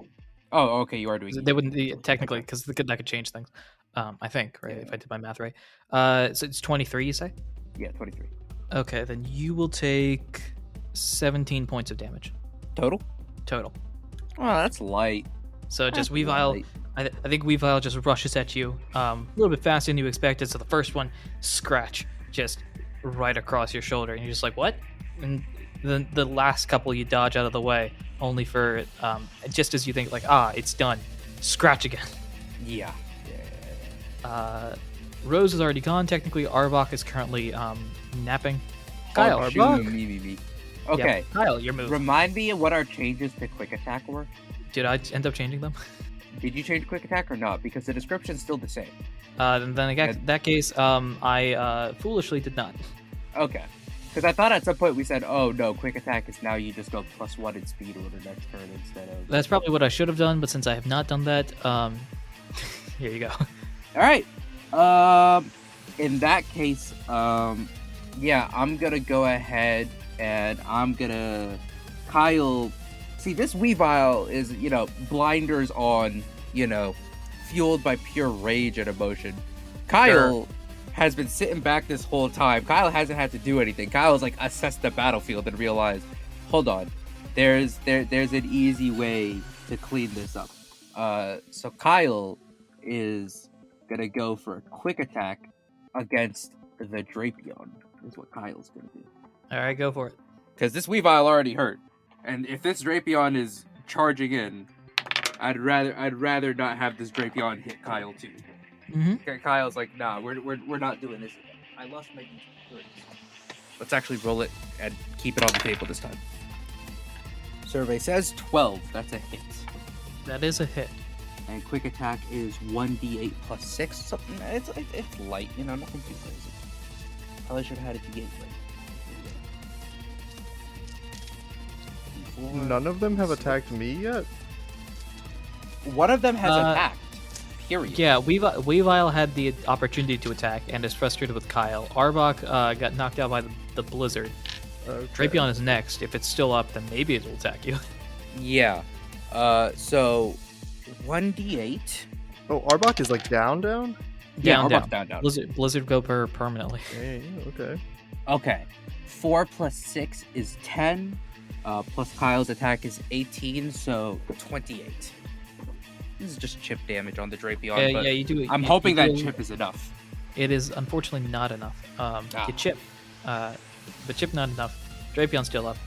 Oh, okay, you are doing. they wouldn't be technically because that could change things. I think, right? Yeah. If I did my math right. So it's 23, you say? Yeah, 23 Okay, then you will take 17 points of damage total. total. Oh, that's light. So just That's Weavile, light. I think Weavile just rushes at you a little bit faster than you expected. So the first one, scratch, just right across your shoulder, and you're just like, what? And then the last couple you dodge out of the way, only for just as you think like, it's done, scratch again. Yeah. Rose is already gone. Technically, Arbok is currently napping. Kyle, Oh, Arbok. me. Okay. Yep. Kyle, your move. Remind me of what our changes to quick attack were. Did I end up changing them? Did you change quick attack or not? Because the description's still the same. Then in that case, I foolishly did not. Okay. Because I thought at some point we said, oh no, quick attack is now you just go +1 in speed or the next turn instead of. That's probably what I should have done, but since I have not done that, here you go. All right. In that case, yeah, I'm gonna go ahead and I'm gonna Kyle. See, this Weavile is, blinders on, fueled by pure rage and emotion. Kyle has been sitting back this whole time. Kyle hasn't had to do anything. Kyle's like assessed the battlefield and realized, hold on, there's an easy way to clean this up. So Kyle is gonna go for a quick attack against the Drapion. Is what Kyle's gonna do. All right, go for it. Because this Weavile already hurt, and if this Drapion is charging in, I'd rather not have this Drapion hit Kyle too. Mm-hmm. Kyle's like, nah, we're not doing this again. I lost my D20. Let's actually roll it and keep it on the table this time. Survey says 12. That's a hit. That is a hit. And quick attack is 1d8 plus 6. Something it's light, nothing too crazy. Probably should have had a d8 right. None of them have attacked me yet? One of them has attacked. Period. Yeah, Weavile had the opportunity to attack and is frustrated with Kyle. Arbok got knocked out by the blizzard. Okay. Drapion is next. If it's still up, then maybe it'll attack you. Yeah. So 1d8. Oh, Arbok is like down? Down. Arbok's down. Blizzard go permanently. Hey, okay. Okay. 4 plus 6 is 10. Plus Kyle's attack is 18, so 28. This is just chip damage on the Drapion. But you do. I'm you- hoping you that do- chip is enough. It is unfortunately not enough. You chip, but chip not enough. Drapion's still up.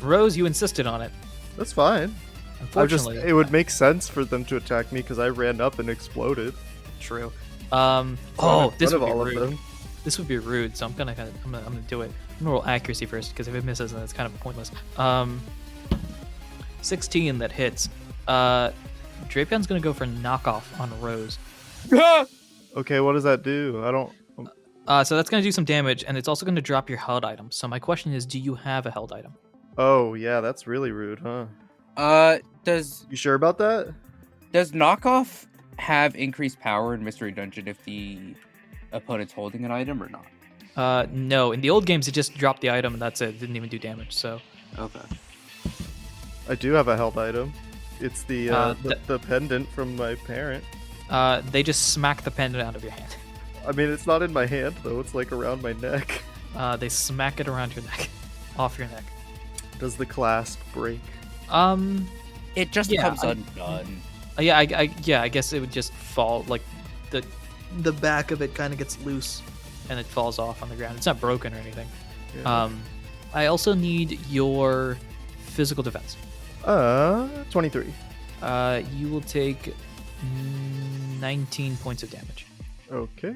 Rose, you insisted on it. That's fine. Unfortunately, It would make sense for them to attack me because I ran up and exploded. true. In This front would of be all rude. of them. This would be rude. So I'm gonna do it. I'm gonna roll accuracy first because if it misses, then it's kind of pointless. 16 that hits. Drapion's gonna go for knockoff on Rose. Okay, what does that do? I don't. So that's gonna do some damage, and it's also gonna drop your held item. So my question is, do you have a held item? Oh yeah, that's really rude, huh? Does You sure about that? knockoff have increased power in Mystery Dungeon if the opponent's holding an item or not? No. In the old games, it just dropped the item, and that's it. It didn't even do damage. So. Okay. I do have a held item. It's the pendant from my parent. They just smack the pendant out of your hand. I mean, it's not in my hand though. It's like around my neck. They smack it around your neck, off your neck. Does the clasp break? It just comes undone. I guess it would just fall, like the back of it kind of gets loose, and it falls off on the ground. It's not broken or anything. Yeah. I also need your physical defense. 23. You will take 19 points of damage. Okay.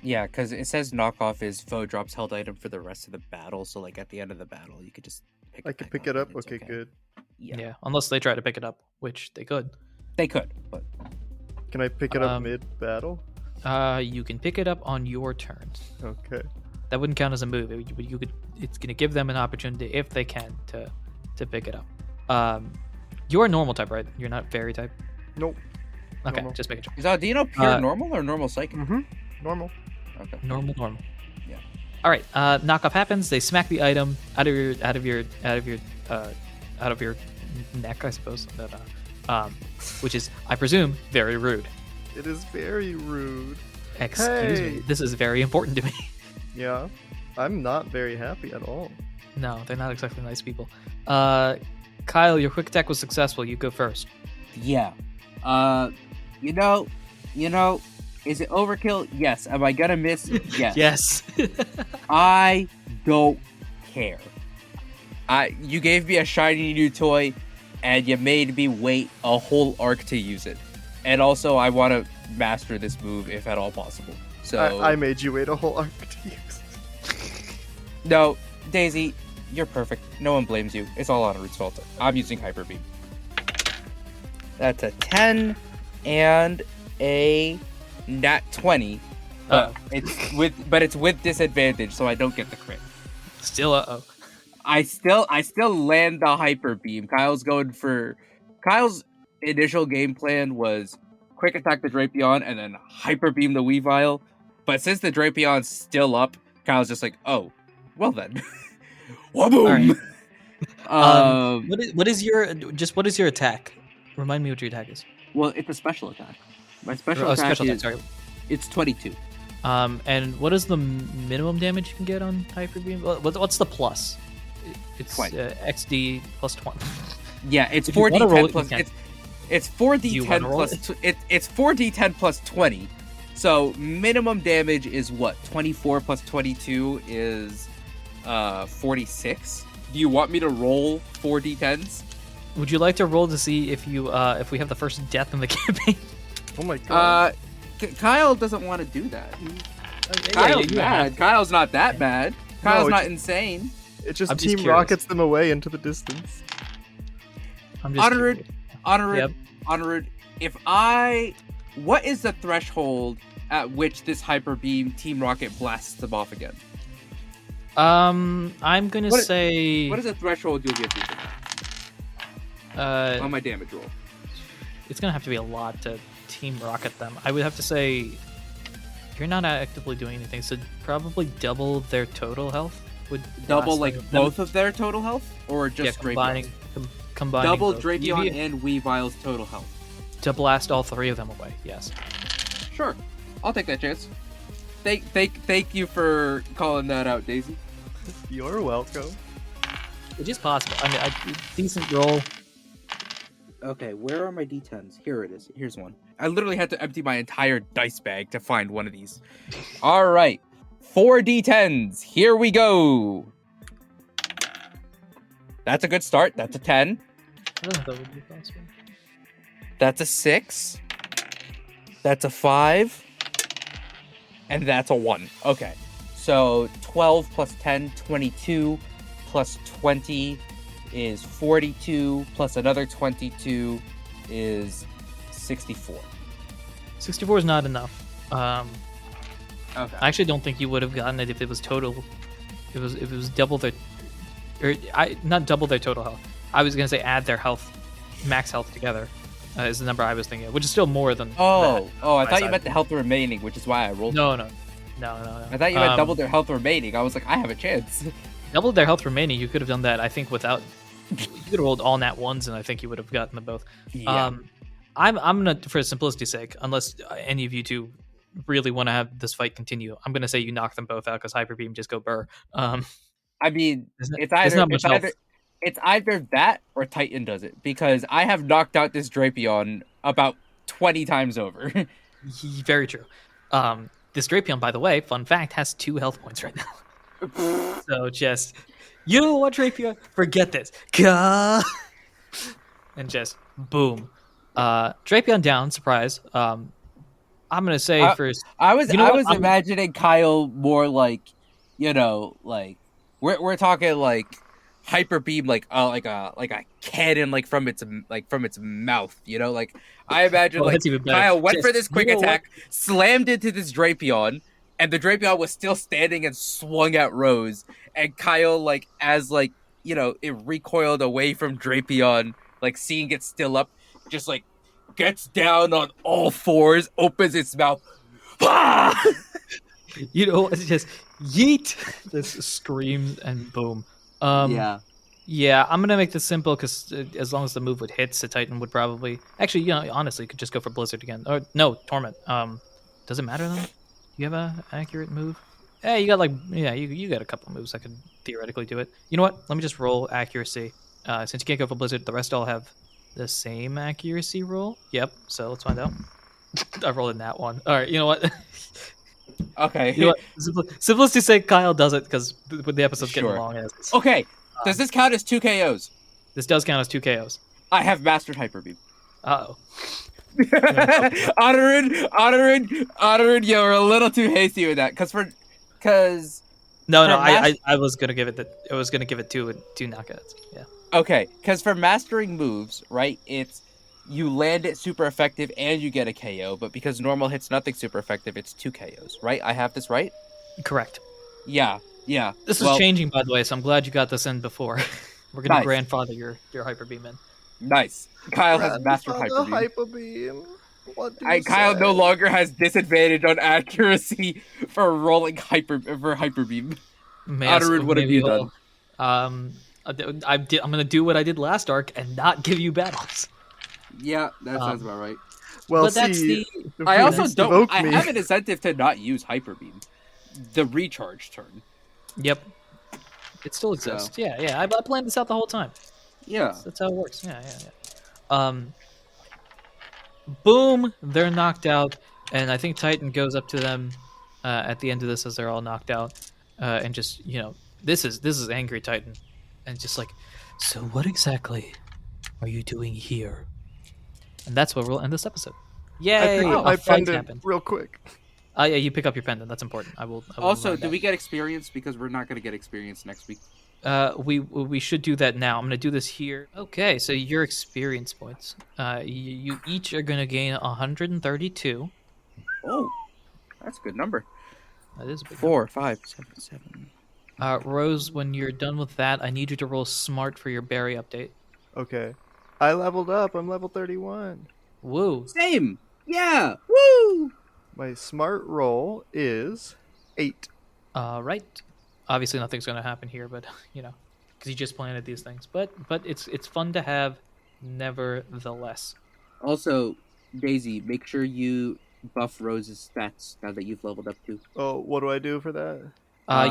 Yeah, because it says knockoff is foe drops held item for the rest of the battle. So like at the end of the battle, you could just pick. I could pick it up. Okay, good. Yeah, unless they try to pick it up, which they could. They could, but can I pick it up mid battle? You can pick it up on your turn. Okay. That wouldn't count as a move. You could. It's gonna give them an opportunity if they can to pick it up. You're a normal type, right? You're not fairy type. Nope. Okay, Normal. just making sure. is that, do you know pure normal or normal psychic? Normal. Okay. Normal. Yeah. All right. Knockoff happens. They smack the item out of your neck, I suppose. Which is, I presume, very rude. It is very rude. Excuse me. This is very important to me. Yeah. I'm not very happy at all. No, they're not exactly nice people. Kyle, your quick attack was successful. You go first. Yeah. You know, is it overkill? Yes. Am I gonna miss? Yes. Yes. I don't care. You gave me a shiny new toy, and you made me wait a whole arc to use it. And also, I want to master this move if at all possible. So I made you wait a whole arc to use it. No, Daisy, you're perfect. No one blames you. It's all Anirudh's fault. I'm using Hyper Beam. That's a 10 and a nat 20. It's with disadvantage, so I don't get the crit. Still, I still land the Hyper Beam. Kyle's initial game plan was quick attack the Drapion and then Hyper Beam the Weavile. But since the Drapion's still up, Kyle's just like, oh, well then. Waboom! What is your attack? Remind me what your attack is. Well, it's a special attack. My special attack it's 22. And what is the minimum damage you can get on Hyper Beam? What's the plus? It's XD plus 20. Yeah, it's 4d10 plus. It's 4d10 plus. It's 4d10 plus 20. So minimum damage is what? 24 plus 22 is 46. Do you want me to roll 4d10s? Would you like to roll to see if we have the first death in the campaign? Oh my god. Kyle doesn't want to do that. Kyle's mad. Kyle's not that bad. Kyle's not insane. It just Team Rockets them away into the distance. Anirudh, what is the threshold at which this Hyper Beam Team Rocket blasts them off again? I'm gonna say. What is the threshold you'll give me for that? On my damage roll. It's gonna have to be a lot to Team Rocket them. I would have to say you're not actively doing anything, so probably double their total health would double both of their total health, or just combining double both. Drapion and Weavile's total health to blast all three of them away. Yes. Sure, I'll take that chance. Thank you for calling that out, Daisy. You're welcome. It is possible. I mean, decent roll. Okay, where are my d10s? Here it is. Here's one. I literally had to empty my entire dice bag to find one of these. All right, 4 d10s. Here we go. That's a good start. That's a 10. I don't know if that would be possible. That's a 6. That's a 5. And that's a 1. Okay. So 12 plus 10, 22 plus 20 is 42 plus another 22 is 64. 64 is not enough. Okay. I actually don't think you would have gotten it if it was total. If it was double their, not double their total health. I was gonna say add their health, max health together, is the number I was thinking of, which is still more than. I thought you side. meant the health remaining, which is why I rolled. No. I thought you meant double their health remaining. I was like, I have a chance. Double their health remaining. You could have done that. I think without. You could have rolled all nat ones, and I think you would have gotten them both. Yeah. I'm gonna, for simplicity's sake, unless any of you two really want to have this fight continue, I'm gonna say you knock them both out because Hyper Beam just go burr. I mean, it's either that or Titan does it, because I have knocked out this Drapion about 20 times over. Very true. This Drapion, by the way, fun fact, has 2 health points right now. So just, you know what, Drapion? Forget this. Gah! And just boom. Drapion down, surprise. I'm gonna say first. I was imagining Kyle more like, like we're talking like Hyper Beam, like a cannon, like from its mouth, like I imagine Kyle went for this quick attack, slammed into this Drapion, and the Drapion was still standing and swung at Rose, and Kyle it recoiled away from Drapion, like seeing it still up, just like gets down on all fours, opens its mouth. It's just yeet. Just screams and boom. Yeah, I'm gonna make this simple because as long as the move would hit, the Titan would probably actually, honestly, could just go for Blizzard again. Or no, Torment. Does it matter then? Do you have a accurate move? You got you got a couple moves that could theoretically do it. You know what? Let me just roll accuracy. Since you can't go for Blizzard, the rest all have the same accuracy roll. Yep. So let's find out. I rolled in that one. All right. You know what? Okay. You know what? Simplicity sake, Kyle does it because the episode's getting long. Okay. Does this count as 2 KOs? This does count as 2 KOs. I have mastered Hyper Beam. Uh-oh. Anirudh, you're a little too hasty with that. I was gonna give it I was gonna give it 2 knockouts. Yeah. Okay, because for mastering moves, right, it's you land it super effective and you get a KO, but because normal hits nothing super effective, it's 2 KOs, right? I have this right? Correct. Yeah. This is changing, by the way, so I'm glad you got this in before. We're gonna grandfather your Hyper Beam in. Nice. Kyle has mastered Hyper Beam. Kyle no longer has disadvantage on accuracy for rolling Hyper Beam. Anirudh, what have you done? I'm gonna do what I did last arc and not give you battles. Yeah, that sounds about right. Well, but that's I also don't. I have an incentive to not use Hyper Beam. The recharge turn. Yep. It still exists. So. Yeah. I planned this out the whole time. Yeah. That's how it works. Yeah. Boom! They're knocked out, and I think Titan goes up to them at the end of this as they're all knocked out, and just this is angry Titan, and just like, so what exactly are you doing here? And that's where we'll end this episode. Yay! I picked up my pendant real quick. Yeah, you pick up your pendant. That's important. I will also, do we get experience? Because we're not going to get experience next week. We should do that now. I'm going to do this here. Okay, so your experience points. You each are going to gain 132. Oh, that's a good number. That is a big 4, number. 5, 7. Rose, when you're done with that, I need you to roll smart for your berry update. Okay. I leveled up. I'm level 31. Woo. Same. Yeah. Woo. My smart roll is 8. Right. Obviously, nothing's going to happen here, but because you just planted these things. But it's fun to have, nevertheless. Also, Daisy, make sure you buff Rose's stats now that you've leveled up too. Oh, what do I do for that?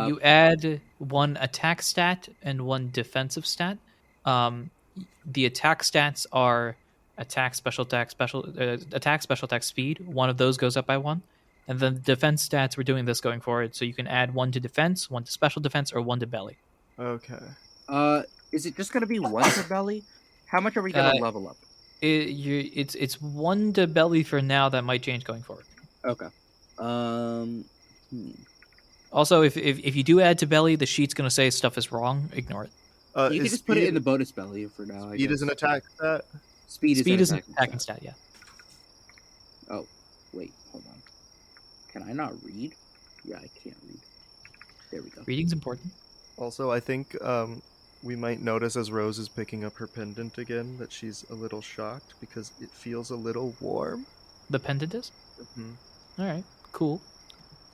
You add 1 attack stat and 1 defensive stat. The attack stats are attack, special attack, special attack, speed. One of those goes up by 1. And then the defense stats, we're doing this going forward, so you can add 1 to defense, 1 to special defense, or 1 to belly. Okay. Is it just gonna be 1 to belly? How much are we gonna level up? It's 1 to belly for now. That might change going forward. Okay. Also, if you do add to belly, the sheet's gonna say stuff is wrong. Ignore it. You can just put it in the bonus value for now. Speed is an attack stat. Speed is an attacking stat, yeah. Oh, wait, hold on. Can I not read? Yeah, I can't read. There we go. Reading's important. Also, I think we might notice as Rose is picking up her pendant again that she's a little shocked because it feels a little warm. The pendant is? Mm-hmm. All right, cool.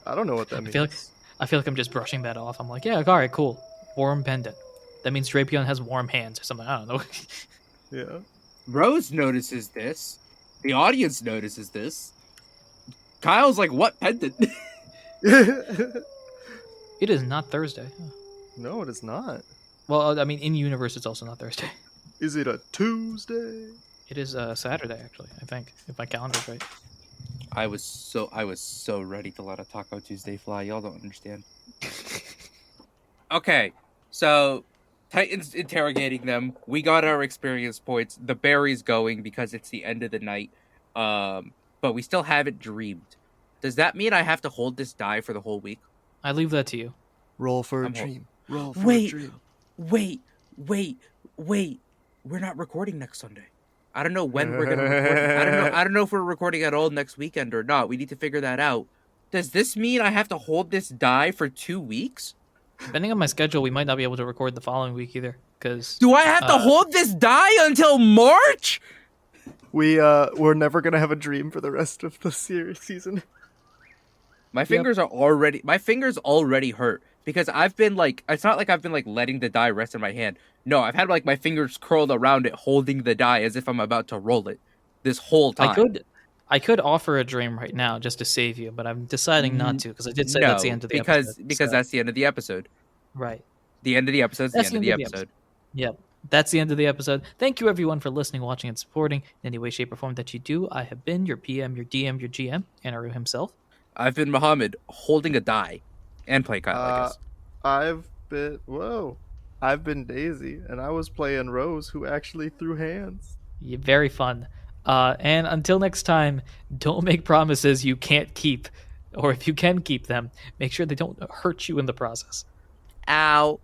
I don't know what that means. I feel like I'm just brushing that off. I'm like, yeah, all right, cool. Warm pendant. That means Drapion has warm hands or something. I don't know. Yeah. Rose notices this. The audience notices this. Kyle's like, what pendant? It is not Thursday. No, it is not. Well, I mean, in universe, it's also not Thursday. Is it a Tuesday? It is Saturday, actually. I think, if my calendar's right. I was so ready to let a Taco Tuesday fly. Y'all don't understand. Okay, so Titan's interrogating them. We got our experience points. The berry's going because it's the end of the night. But we still haven't dreamed. Does that mean I have to hold this die for the whole week? I leave that to you. Roll for a dream. Roll for a dream. Wait. We're not recording next Sunday. I don't know when we're gonna record. I don't know if we're recording at all next weekend or not. We need to figure that out. Does this mean I have to hold this die for 2 weeks? Depending on my schedule, we might not be able to record the following week either. Do I have to hold this die until March? We're never gonna have a dream for the rest of the season. My fingers already hurt because I've been like, it's not like I've been like letting the die rest in my hand. No, I've had like my fingers curled around it, holding the die as if I'm about to roll it this whole time. I could offer a dream right now just to save you, but I'm deciding not to because I did say that's the end of the episode. Because that's the end of the episode. Right. The end of the episode is the end of the episode. Yep. That's the end of the episode. Thank you, everyone, for listening, watching, and supporting in any way, shape, or form that you do. I have been your PM, your DM, your GM, Anirudh himself. I've been Muhammad, holding a die, and playing Kyle, I guess. I've been Daisy, and I was playing Rose, who actually threw hands. Yeah, very fun. And until next time, don't make promises you can't keep, or if you can keep them, make sure they don't hurt you in the process. Ow.